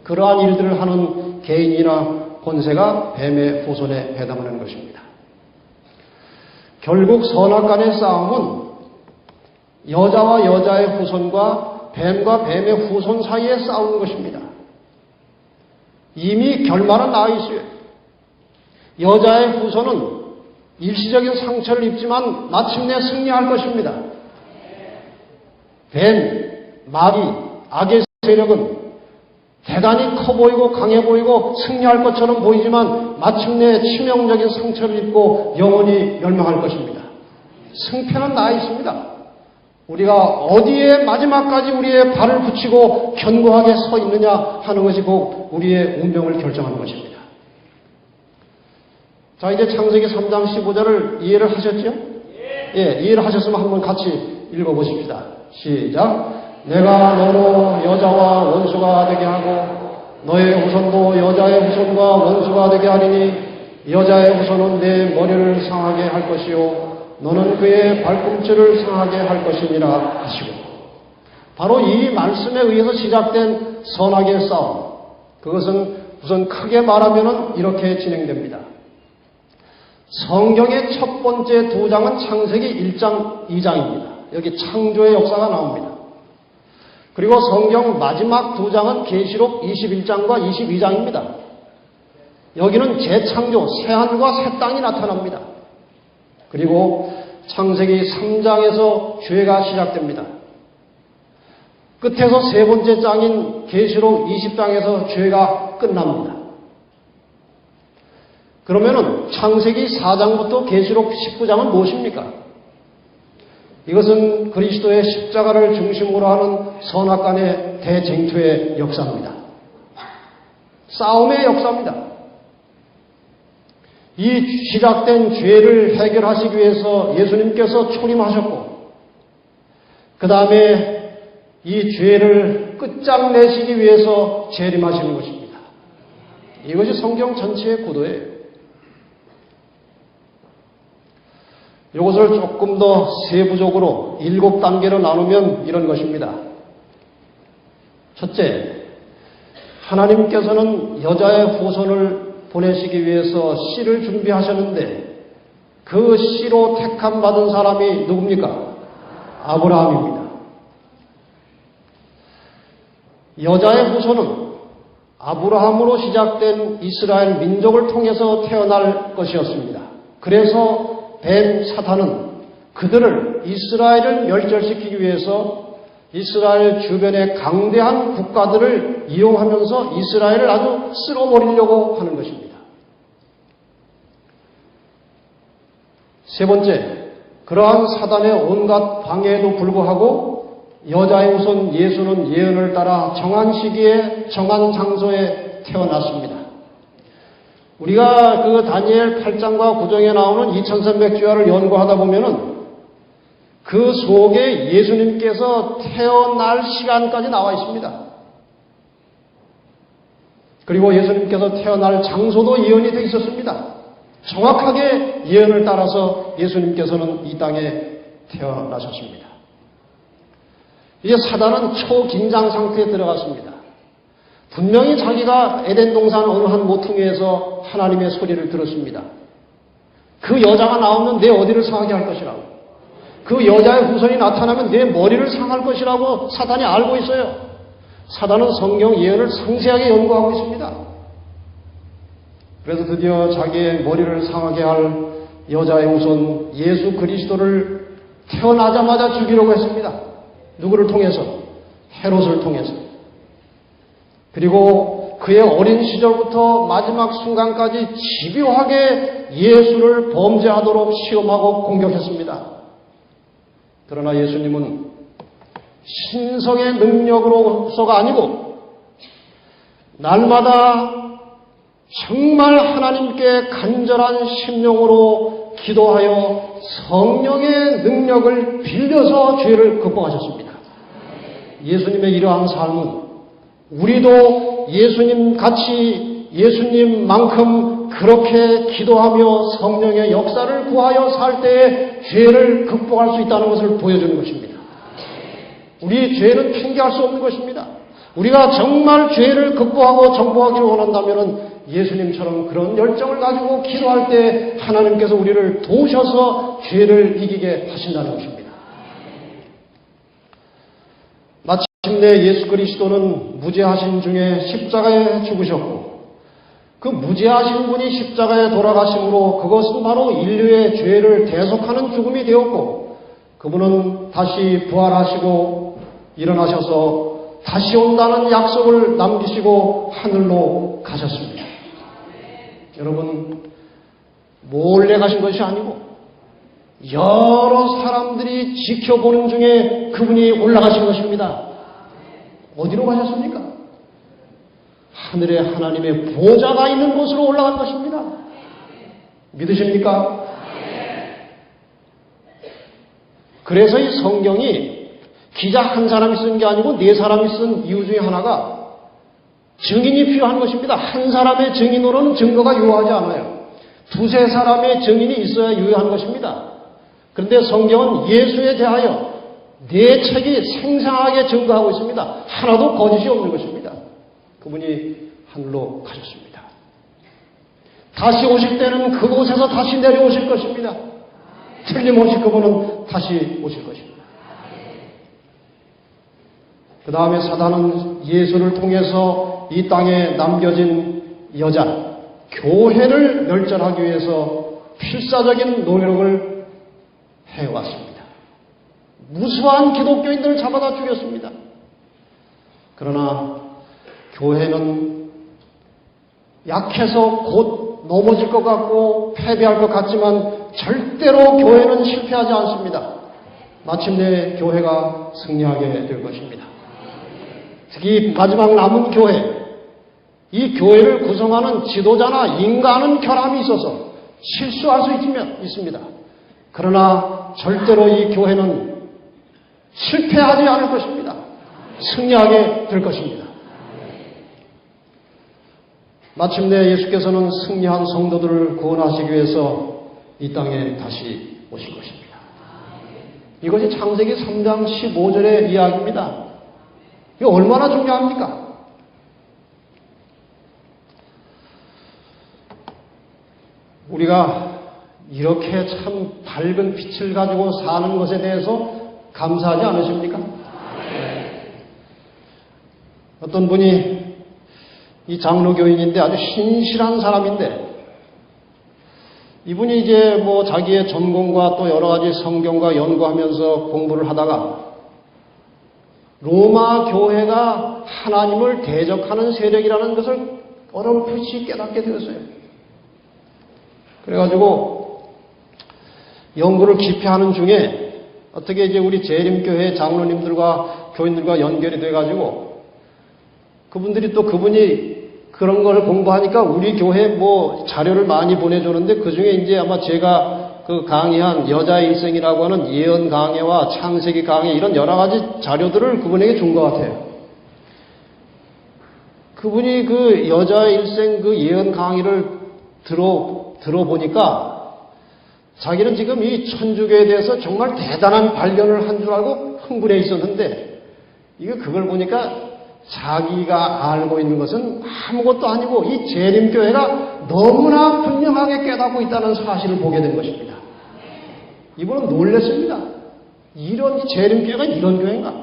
그러한 일들을 하는 개인이나 권세가 뱀의 후손에 해당하는 것입니다. 결국 선악간의 싸움은 여자와 여자의 후손과 뱀의 후손 사이에 싸우는 것입니다. 이미 결말은 나와 있어요. 여자의 후손은 일시적인 상처를 입지만 마침내 승리할 것입니다. 뱀, 마귀, 악의 세력은 대단히 커 보이고 강해 보이고 승리할 것처럼 보이지만 마침내 치명적인 상처를 입고 영원히 멸망할 것입니다. 승패는 나와 있습니다. 우리가 어디에 마지막까지 우리의 발을 붙이고 견고하게 서 있느냐 하는 것이 곧 우리의 운명을 결정하는 것입니다. 자, 이제 창세기 3장 15절을 이해를 하셨죠? 예, 이해를 하셨으면 한번 같이 읽어보십시다. 시작. 내가 너로 여자와 원수가 되게 하고 너의 후손도 여자의 후손과 원수가 되게 하리니 여자의 후손은 내 머리를 상하게 할 것이요 너는 그의 발꿈치를 상하게 할 것이니라 하시고, 바로 이 말씀에 의해서 시작된 선악의 싸움, 그것은 우선 크게 말하면 이렇게 진행됩니다. 성경의 첫 번째 두 장은 창세기 1장, 2장입니다. 여기 창조의 역사가 나옵니다. 그리고 성경 마지막 두 장은 계시록 21장과 22장입니다. 여기는 재창조, 새하늘과 새 땅이 나타납니다. 그리고 창세기 3장에서 죄가 시작됩니다. 끝에서 세 번째 장인 계시록 20장에서 죄가 끝납니다. 그러면은 창세기 4장부터 계시록 19장은 무엇입니까? 이것은 그리스도의 십자가를 중심으로 하는 선악간의 대쟁투의 역사입니다. 싸움의 역사입니다. 이 시작된 죄를 해결하시기 위해서 예수님께서 초림하셨고, 그 다음에 이 죄를 끝장내시기 위해서 재림하시는 것입니다. 이것이 성경 전체의 구도예요. 이것을 조금 더 세부적으로 7단계로 나누면 이런 것입니다. 첫째, 하나님께서는 여자의 후손을 보내시기 위해서 씨를 준비하셨는데 그 씨로 택함 받은 사람이 누굽니까? 아브라함입니다. 여자의 후손은 아브라함으로 시작된 이스라엘 민족을 통해서 태어날 것이었습니다. 그래서 뱀 사탄은 그들을 이스라엘을 멸절시키기 위해서 이스라엘 주변의 강대한 국가들을 이용하면서 이스라엘을 아주 쓸어버리려고 하는 것입니다. 세 번째, 그러한 사단의 온갖 방해에도 불구하고 여자의 우선 예수는 예언을 따라 정한 시기에 정한 장소에 태어났습니다. 우리가 그 다니엘 8장과 9장에 나오는 2300주야를 연구하다 보면은 그 속에 예수님께서 태어날 시간까지 나와 있습니다. 그리고 예수님께서 태어날 장소도 예언이 되어 있었습니다. 정확하게 예언을 따라서 예수님께서는 이 땅에 태어나셨습니다. 이제 사단은 초긴장 상태에 들어갔습니다. 분명히 자기가 에덴 동산 어느 한 모퉁이에서 하나님의 소리를 들었습니다. 그 여자가 나오면 내 어디를 상하게 할 것이라고. 그 여자의 후손이 나타나면 내 머리를 상할 것이라고 사단이 알고 있어요. 사단은 성경 예언을 상세하게 연구하고 있습니다. 그래서 드디어 자기의 머리를 상하게 할 여자의 후손 예수 그리스도를 태어나자마자 죽이려고 했습니다. 누구를 통해서? 헤롯을 통해서. 그리고 그의 어린 시절부터 마지막 순간까지 집요하게 예수를 범죄하도록 시험하고 공격했습니다. 그러나 예수님은 신성의 능력으로서가 아니고 날마다 정말 하나님께 간절한 심령으로 기도하여 성령의 능력을 빌려서 죄를 극복하셨습니다. 예수님의 이러한 삶은 우리도 예수님 같이 예수님만큼 그렇게 기도하며 성령의 역사를 구하여 살 때에 죄를 극복할 수 있다는 것을 보여주는 것입니다. 우리 죄는 핑계할 수 없는 것입니다. 우리가 정말 죄를 극복하고 정복하기를 원한다면 예수님처럼 그런 열정을 가지고 기도할 때 하나님께서 우리를 도우셔서 죄를 이기게 하신다는 것입니다. 마침내 예수 그리스도는 무죄하신 중에 십자가에 죽으셨고 그 무죄하신 분이 십자가에 돌아가심으로 그것은 바로 인류의 죄를 대속하는 죽음이 되었고 그분은 다시 부활하시고 일어나셔서 다시 온다는 약속을 남기시고 하늘로 가셨습니다. 여러분, 몰래 가신 것이 아니고 여러 사람들이 지켜보는 중에 그분이 올라가신 것입니다. 어디로 가셨습니까? 하늘에 하나님의 보좌가 있는 곳으로 올라간 것입니다. 믿으십니까? 그래서 이 성경이 기자 한 사람이 쓴 게 아니고 네 사람이 쓴 이유 중에 하나가 증인이 필요한 것입니다. 한 사람의 증인으로는 증거가 유효하지 않아요. 두세 사람의 증인이 있어야 유효한 것입니다. 그런데 성경은 예수에 대하여 네 책이 생생하게 증거하고 있습니다. 하나도 거짓이 없는 것입니다. 그분이 하늘로 가셨습니다. 다시 오실 때는 그곳에서 다시 내려오실 것입니다. 틀림없이 그분은 다시 오실 것입니다. 그 다음에 사단은 예수를 통해서 이 땅에 남겨진 여자, 교회를 멸절하기 위해서 필사적인 노력을 해왔습니다. 무수한 기독교인들을 잡아다 죽였습니다. 그러나 교회는 약해서 곧 넘어질 것 같고 패배할 것 같지만 절대로 교회는 실패하지 않습니다. 마침내 교회가 승리하게 될 것입니다. 특히 마지막 남은 교회, 이 교회를 구성하는 지도자나 인간은 결함이 있어서 실수할 수 있습니다. 그러나 절대로 이 교회는 실패하지 않을 것입니다. 승리하게 될 것입니다. 마침내 예수께서는 승리한 성도들을 구원하시기 위해서 이 땅에 다시 오실 것입니다. 이것이 창세기 3장 15절의 이야기입니다. 이거 얼마나 중요합니까? 우리가 이렇게 참 밝은 빛을 가지고 사는 것에 대해서 감사하지 않으십니까? 어떤 분이 이 장로교인인데 아주 신실한 사람인데 이분이 이제 뭐 자기의 전공과 또 여러 가지 성경과 연구하면서 공부를 하다가 로마 교회가 하나님을 대적하는 세력이라는 것을 어렴풋이 깨닫게 되었어요. 그래가지고 연구를 깊이 하는 중에 어떻게 이제 우리 재림교회 장로님들과 교인들과 연결이 돼가지고 그분들이 또 그분이 그런 걸 공부하니까 우리 교회 뭐 자료를 많이 보내주는데 그 중에 이제 아마 제가 그 강의한 여자의 일생이라고 하는 예언 강해와 창세기 강해 이런 여러 가지 자료들을 그분에게 준 것 같아요. 그분이 그 여자의 일생 그 예언 강의를 들어보니까 자기는 지금 이 천주교에 대해서 정말 대단한 발견을 한 줄 알고 흥분해 있었는데 그걸 보니까 자기가 알고 있는 것은 아무것도 아니고 이 재림교회가 너무나 분명하게 깨닫고 있다는 사실을 보게 된 것입니다. 이분은 놀랐습니다. 이런 재림교회가 이런 교회인가?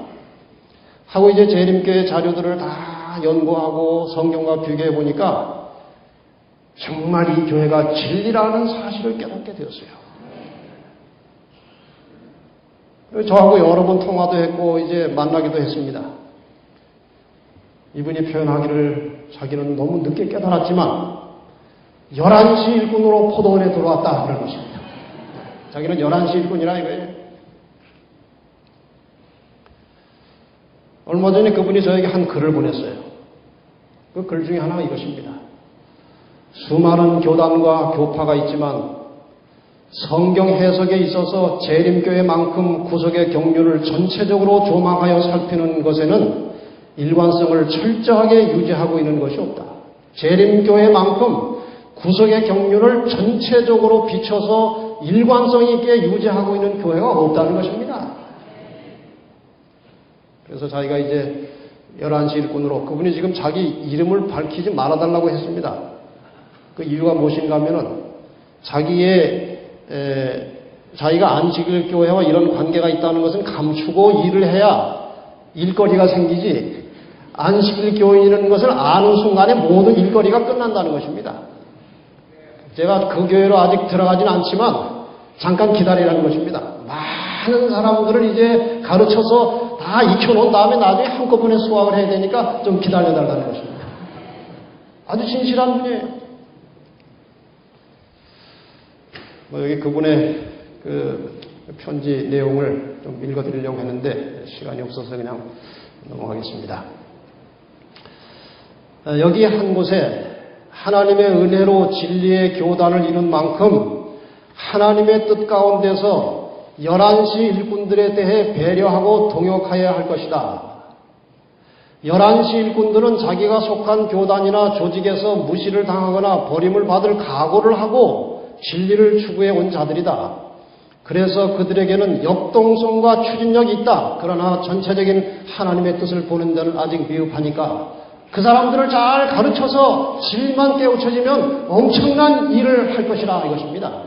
하고 이제 재림교회 자료들을 다 연구하고 성경과 비교해 보니까 정말 이 교회가 진리라는 사실을 깨닫게 되었어요. 저하고 여러 번 통화도 했고 이제 만나기도 했습니다. 이분이 표현하기를 자기는 너무 늦게 깨달았지만 11시 일꾼으로 포도원에 들어왔다 그런 것입니다. 자기는 11시 일꾼이라 이거예요. 얼마 전에 그분이 저에게 한 글을 보냈어요. 그 글 중에 하나가 이것입니다. 수많은 교단과 교파가 있지만 성경 해석에 있어서 재림교회만큼 구속의 경륜을 전체적으로 조망하여 살피는 것에는 일관성을 철저하게 유지하고 있는 것이 없다. 재림교회만큼 구속의 경륜을 전체적으로 비춰서 일관성 있게 유지하고 있는 교회가 없다는 것입니다. 그래서 자기가 이제 11시 일꾼으로 그분이 지금 자기 이름을 밝히지 말아달라고 했습니다. 그 이유가 무엇인가 하면은 자기가 안식일 교회와 이런 관계가 있다는 것은 감추고 일을 해야 일거리가 생기지 안식일 교인이라는 것을 아는 순간에 모든 일거리가 끝난다는 것입니다. 제가 그 교회로 아직 들어가진 않지만 잠깐 기다리라는 것입니다. 많은 사람들을 이제 가르쳐서 다 익혀놓은 다음에 나중에 한꺼번에 수학을 해야 되니까 좀 기다려달라는 것입니다. 아주 진실한 분이에요. 여기 그분의 그 편지 내용을 좀 읽어드리려고 했는데 시간이 없어서 그냥 넘어가겠습니다. 여기 한 곳에 하나님의 은혜로 진리의 교단을 이룬 만큼 하나님의 뜻 가운데서 11시 일꾼들에 대해 배려하고 동역하여야 할 것이다. 11시 일꾼들은 자기가 속한 교단이나 조직에서 무시를 당하거나 버림을 받을 각오를 하고 진리를 추구해 온 자들이다. 그래서 그들에게는 역동성과 추진력이 있다. 그러나 전체적인 하나님의 뜻을 보는 데는 아직 미흡하니까 그 사람들을 잘 가르쳐서 진리만 깨우쳐지면 엄청난 일을 할 것이라 이것입니다.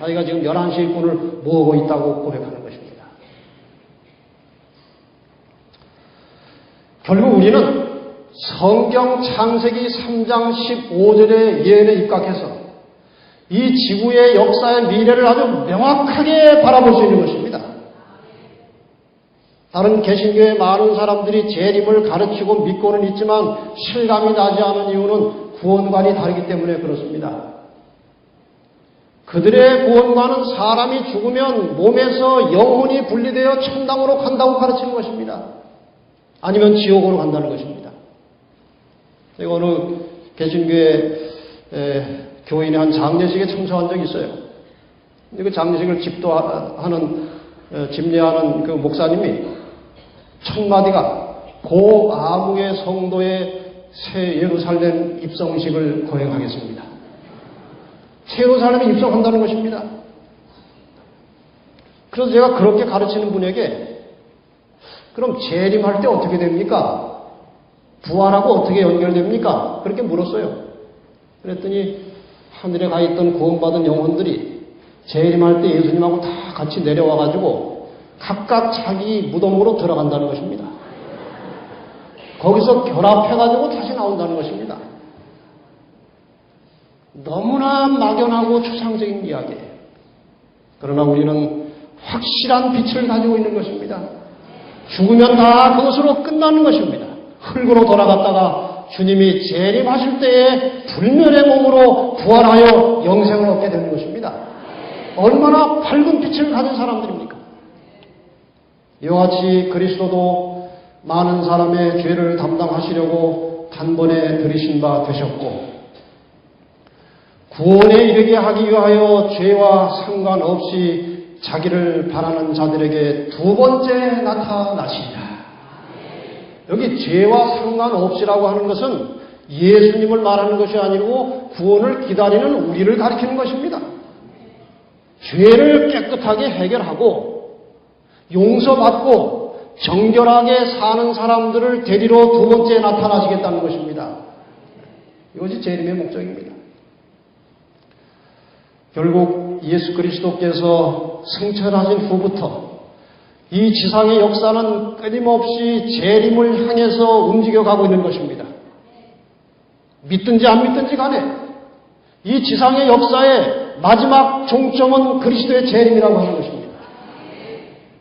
자기가 지금 11시 일꾼을 모으고 있다고 고백하는 것입니다. 결국 우리는 성경 창세기 3장 15절의 예언에 입각해서 이 지구의 역사의 미래를 아주 명확하게 바라볼 수 있는 것입니다. 다른 개신교의 많은 사람들이 재림을 가르치고 믿고는 있지만 실감이 나지 않은 이유는 구원관이 다르기 때문에 그렇습니다. 그들의 구원관은 사람이 죽으면 몸에서 영혼이 분리되어 천당으로 간다고 가르치는 것입니다. 아니면 지옥으로 간다는 것입니다. 제가 어느 개신교회 교인의 한 장례식에 참석한 적이 있어요. 그 장례식을 집례하는 그 목사님이 첫 마디가 고 아무개 성도의 새 예루살렘 입성식을 거행하겠습니다. 새 예루살렘에 입성한다는 것입니다. 그래서 제가 그렇게 가르치는 분에게 그럼 재림할 때 어떻게 됩니까? 부활하고 어떻게 연결됩니까? 그렇게 물었어요. 그랬더니 하늘에 가 있던 구원받은 영혼들이 재림할 때 예수님하고 다 같이 내려와가지고 각각 자기 무덤으로 들어간다는 것입니다. 거기서 결합해가지고 다시 나온다는 것입니다. 너무나 막연하고 추상적인 이야기예요. 그러나 우리는 확실한 빛을 가지고 있는 것입니다. 죽으면 다 그것으로 끝나는 것입니다. 흙으로 돌아갔다가 주님이 재림하실 때에 불멸의 몸으로 부활하여 영생을 얻게 되는 것입니다. 얼마나 밝은 빛을 가진 사람들입니까? 이와 같이 그리스도도 많은 사람의 죄를 담당하시려고 단번에 들이신 바 되셨고, 구원에 이르게 하기 위하여 죄와 상관없이 자기를 바라는 자들에게 두 번째 나타나시리라. 여기 죄와 상관없이라고 하는 것은 예수님을 말하는 것이 아니고 구원을 기다리는 우리를 가리키는 것입니다. 죄를 깨끗하게 해결하고 용서받고 정결하게 사는 사람들을 데리러 두 번째 나타나시겠다는 것입니다. 이것이 재림의 목적입니다. 결국 예수 그리스도께서 승천하신 후부터 이 지상의 역사는 끊임없이 재림을 향해서 움직여가고 있는 것입니다. 믿든지 안 믿든지 간에 이 지상의 역사의 마지막 종점은 그리스도의 재림이라고 하는 것입니다.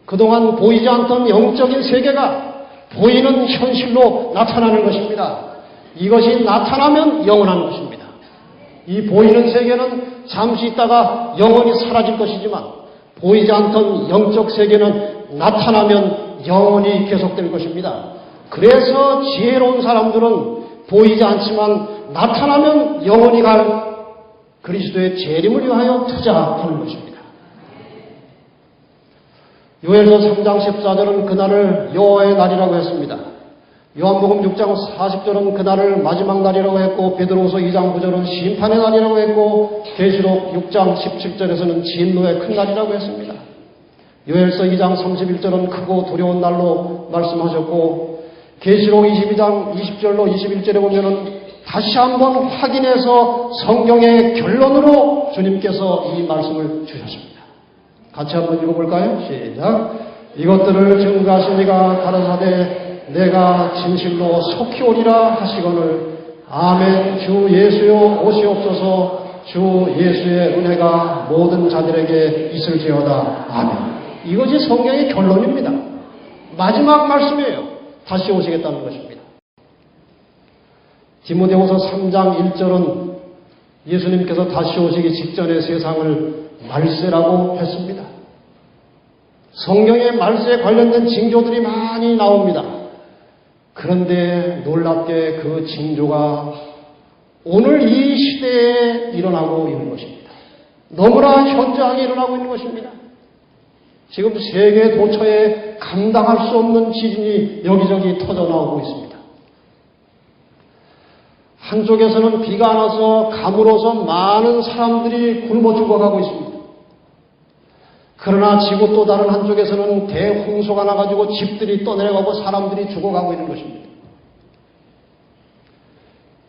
그동안 보이지 않던 영적인 세계가 보이는 현실로 나타나는 것입니다. 이것이 나타나면 영원한 것입니다. 이 보이는 세계는 잠시 있다가 영원히 사라질 것이지만 보이지 않던 영적 세계는 나타나면 영원히 계속될 것입니다. 그래서 지혜로운 사람들은 보이지 않지만 나타나면 영원히 갈 그리스도의 재림을 위하여 투자하는 것입니다. 요엘서 3장 14절은 그날을 여호와의 날이라고 했습니다. 요한복음 6장 40절은 그날을 마지막 날이라고 했고, 베드로후서 2장 9절은 심판의 날이라고 했고, 계시록 6장 17절에서는 진노의 큰 날이라고 했습니다. 요엘서 2장 31절은 크고 두려운 날로 말씀하셨고, 계시록 22장 20절로 21절에 보면은 다시 한번 확인해서 성경의 결론으로 주님께서 이 말씀을 주셨습니다. 같이 한번 읽어볼까요? 시작. 이것들을 증거하신 이가 가라사대 내가 진실로 속히 오리라 하시거늘 아멘. 주 예수여 오시옵소서. 주 예수의 은혜가 모든 자들에게 있을지어다. 아멘. 이것이 성경의 결론입니다. 마지막 말씀이에요. 다시 오시겠다는 것입니다. 디모데후서 3장 1절은 예수님께서 다시 오시기 직전의 세상을 말세라고 했습니다. 성경의 말세에 관련된 징조들이 많이 나옵니다. 그런데 놀랍게 그 징조가 오늘 이 시대에 일어나고 있는 것입니다. 너무나 현저하게 일어나고 있는 것입니다. 지금 세계 도처에 감당할 수 없는 지진이 여기저기 터져나오고 있습니다. 한쪽에서는 비가 안 와서 가물어서 많은 사람들이 굶어 죽어가고 있습니다. 그러나 지구 또 다른 한쪽에서는 대홍수가 나가지고 집들이 떠내려가고 사람들이 죽어가고 있는 것입니다.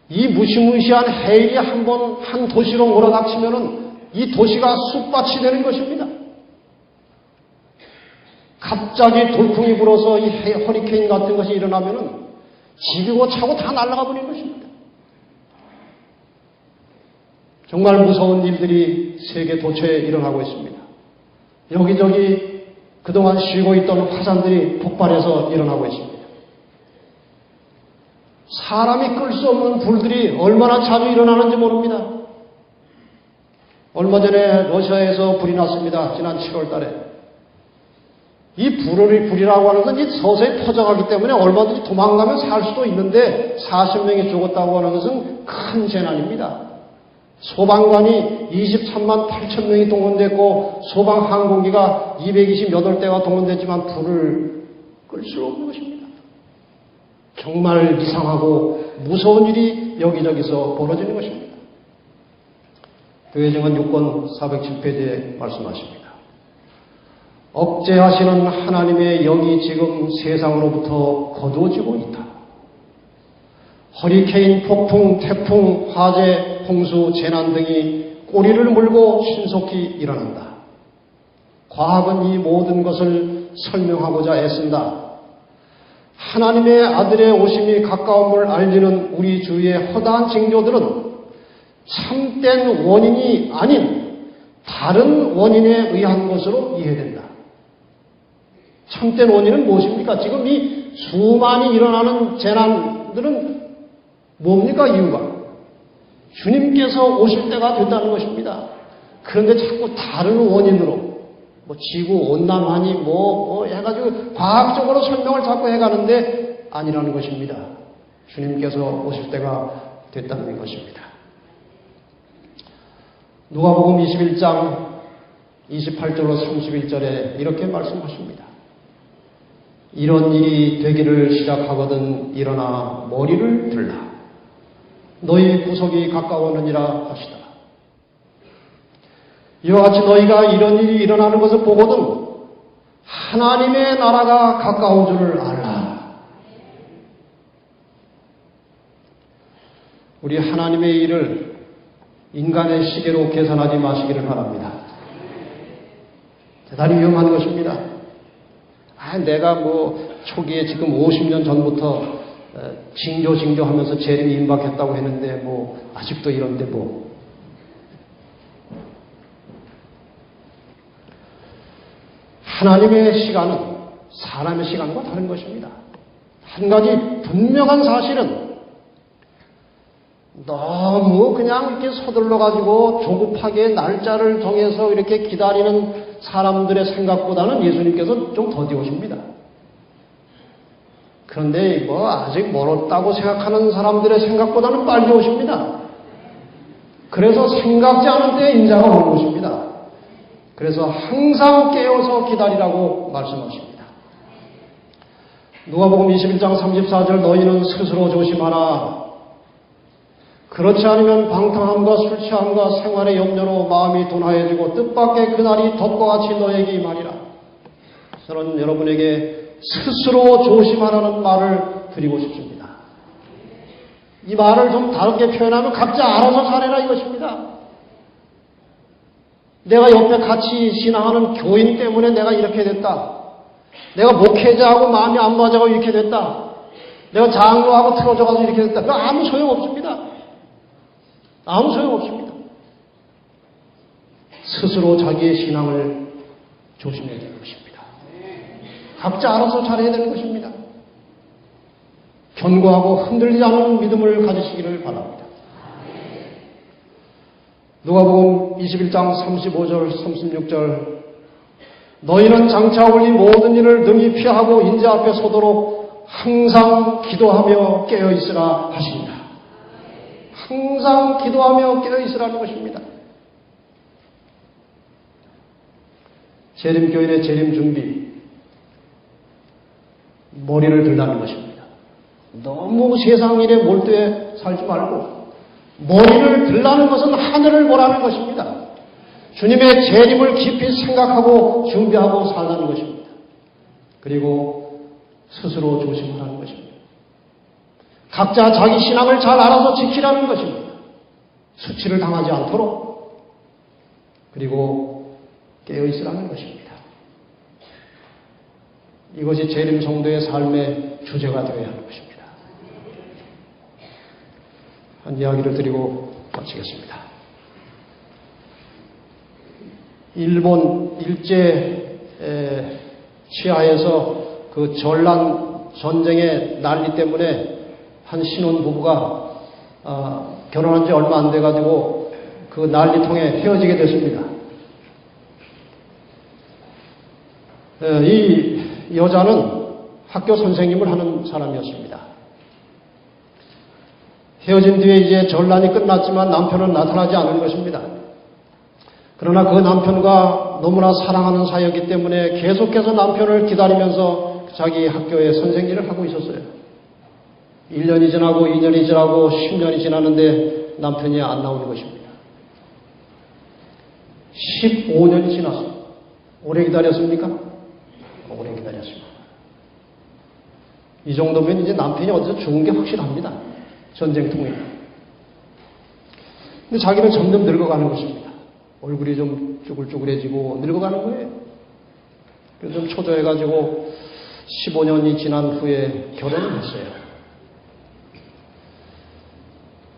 이 무시무시한 해일이 한 도시로 몰아닥치면은 이 도시가 숲밭이 되는 것입니다. 갑자기 돌풍이 불어서 이 허리케인 같은 것이 일어나면은 집이고 차고 다 날아가 버리는 것입니다. 정말 무서운 일들이 세계 도처에 일어나고 있습니다. 여기저기 그동안 쉬고 있던 화산들이 폭발해서 일어나고 있습니다. 사람이 끌 수 없는 불들이 얼마나 자주 일어나는지 모릅니다. 얼마 전에 러시아에서 불이 났습니다. 지난 7월 달에. 이 불이라고 하는 건 서서히 퍼져가기 때문에 얼마든지 도망가면 살 수도 있는데 40명이 죽었다고 하는 것은 큰 재난입니다. 소방관이 23만 8천 명이 동원됐고 소방 항공기가 228대가 동원됐지만 불을 끌 수 없는 것입니다. 정말 이상하고 무서운 일이 여기저기서 벌어지는 것입니다. 교회증언 6권 407페이지에 말씀하십니다. 억제하시는 하나님의 영이 지금 세상으로부터 거두어지고 있다. 허리케인, 폭풍, 태풍, 화재, 홍수, 재난 등이 꼬리를 물고 신속히 일어난다. 과학은 이 모든 것을 설명하고자 애쓴다. 하나님의 아들의 오심이 가까움을 알리는 우리 주위의 허다한 징조들은 참된 원인이 아닌 다른 원인에 의한 것으로 이해된다. 참된 원인은 무엇입니까? 지금 이 수많이 일어나는 재난들은 뭡니까? 이유가 주님께서 오실 때가 됐다는 것입니다. 그런데 자꾸 다른 원인으로 뭐 지구 온난화니 뭐 해가지고 과학적으로 설명을 자꾸 해가는데 아니라는 것입니다. 주님께서 오실 때가 됐다는 것입니다. 누가복음 21장 28절로 31절에 이렇게 말씀하십니다. 이런 일이 되기를 시작하거든 일어나 머리를 들라. 너희 구속이 가까웠느니라 하시더라. 이와 같이 너희가 이런 일이 일어나는 것을 보거든 하나님의 나라가 가까운 줄을 알라. 우리 하나님의 일을 인간의 시계로 계산하지 마시기를 바랍니다. 대단히 위험한 것입니다. 내가 초기에 지금 50년 전부터 징조 하면서 재림이 임박했다고 했는데 아직도 이런데 하나님의 시간은 사람의 시간과 다른 것입니다. 한 가지 분명한 사실은 너무 그냥 이렇게 서둘러가지고 조급하게 날짜를 정해서 이렇게 기다리는 사람들의 생각보다는 예수님께서 좀 더디 오십니다. 그런데 아직 멀었다고 생각하는 사람들의 생각보다는 빨리 오십니다. 그래서 생각지 않은 때에 인자가 오는 것입니다. 그래서 항상 깨어서 기다리라고 말씀하십니다. 누가복음 21장 34절 너희는 스스로 조심하라. 그렇지 않으면 방탕함과 술 취함과 생활의 염려로 마음이 둔하여지고 뜻밖의 그날이 덫과 같이 너에게 임하리라. 저는 여러분에게 스스로 조심하라는 말을 드리고 싶습니다. 이 말을 좀 다르게 표현하면 각자 알아서 잘해라 이것입니다. 내가 옆에 같이 신앙하는 교인 때문에 내가 이렇게 됐다. 내가 목회자하고 마음이 안 맞아서 이렇게 됐다. 내가 장로하고 틀어져가서 이렇게 됐다. 그거 아무 소용없습니다. 아무 소용없습니다. 스스로 자기의 신앙을 조심해야 되는 것입니다. 각자 알아서 잘해야 되는 것입니다. 견고하고 흔들리지 않는 믿음을 가지시기를 바랍니다. 누가복음 21장 35절 36절 너희는 장차 올린 모든 일을 능히 피하고 인자 앞에 서도록 항상 기도하며 깨어있으라 하십니다. 항상 기도하며 깨어있으라는 것입니다. 재림교인의 재림 준비, 머리를 들라는 것입니다. 너무 세상 일에 몰두해 살지 말고 머리를 들라는 것은 하늘을 보라는 것입니다. 주님의 재림을 깊이 생각하고 준비하고 살라는 것입니다. 그리고 스스로 조심하라는 것입니다. 각자 자기 신앙을 잘 알아서 지키라는 것입니다. 수치를 당하지 않도록 그리고 깨어있으라는 것입니다. 이것이 재림 성도의 삶의 주제가 되어야 하는 것입니다. 한 이야기를 드리고 마치겠습니다. 일본 일제 치하에서 그 전란 전쟁의 난리 때문에 한 신혼부부가 결혼한 지 얼마 안 돼가지고 그 난리통에 헤어지게 됐습니다. 이 여자는 학교 선생님을 하는 사람이었습니다. 헤어진 뒤에 이제 전란이 끝났지만 남편은 나타나지 않은 것입니다. 그러나 그 남편과 너무나 사랑하는 사이였기 때문에 계속해서 남편을 기다리면서 자기 학교에 선생 일을 하고 있었어요. 1년이 지나고 2년이 지나고 10년이 지났는데 남편이 안 나오는 것입니다. 15년이 지났어요. 오래 기다렸습니까? 오래 기다렸습니다. 이 정도면 이제 남편이 어디서 죽은 게 확실합니다. 전쟁통에. 근데 자기는 점점 늙어가는 것입니다. 얼굴이 좀 쭈글쭈글해지고 늙어가는 거예요. 그래서 좀 초조해가지고 15년이 지난 후에 결혼을 했어요.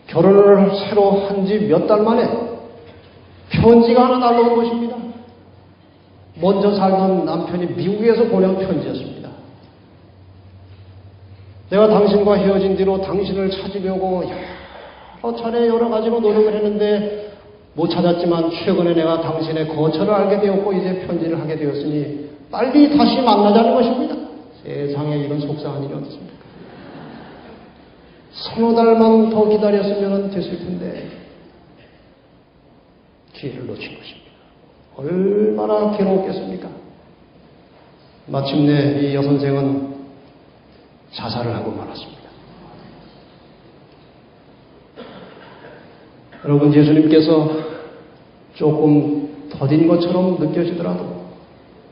결혼을 새로 한 지 몇 달 만에 편지가 하나 날라온 것입니다. 먼저 살던 남편이 미국에서 보낸 편지였습니다. 내가 당신과 헤어진 뒤로 당신을 찾으려고 여러 차례 여러 가지로 노력을 했는데 못 찾았지만 최근에 내가 당신의 거처를 알게 되었고 이제 편지를 하게 되었으니 빨리 다시 만나자는 것입니다. 세상에 이런 속상한 일이 어떻습니까? 서너 달만 더 기다렸으면 됐을 텐데 기회를 놓친 것입니다. 얼마나 괴로웠겠습니까? 마침내 이 여선생은 자살을 하고 말았습니다. 여러분, 예수님께서 조금 더딘 것처럼 느껴지더라도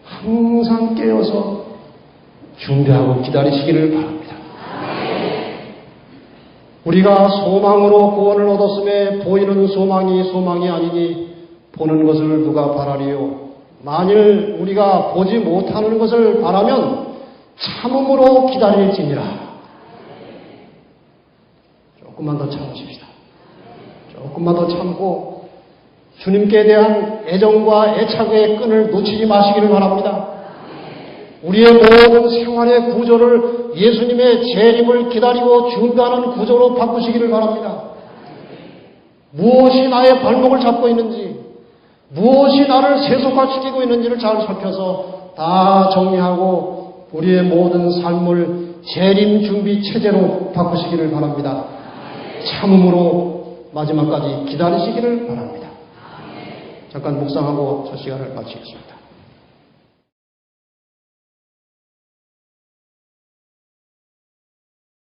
항상 깨어서 준비하고 기다리시기를 바랍니다. 우리가 소망으로 구원을 얻었음에 보이는 소망이 아니니 보는 것을 누가 바라리요. 만일 우리가 보지 못하는 것을 바라면 참음으로 기다릴지니라. 조금만 더 참으십시다. 조금만 더 참고 주님께 대한 애정과 애착의 끈을 놓치지 마시기를 바랍니다. 우리의 모든 생활의 구조를 예수님의 재림을 기다리고 준비하는 구조로 바꾸시기를 바랍니다. 무엇이 나의 발목을 잡고 있는지, 무엇이 나를 세속화시키고 있는지를 잘 살펴서 다 정리하고 우리의 모든 삶을 재림 준비 체제로 바꾸시기를 바랍니다. 참음으로 마지막까지 기다리시기를 바랍니다. 잠깐 묵상하고 저 시간을 마치겠습니다.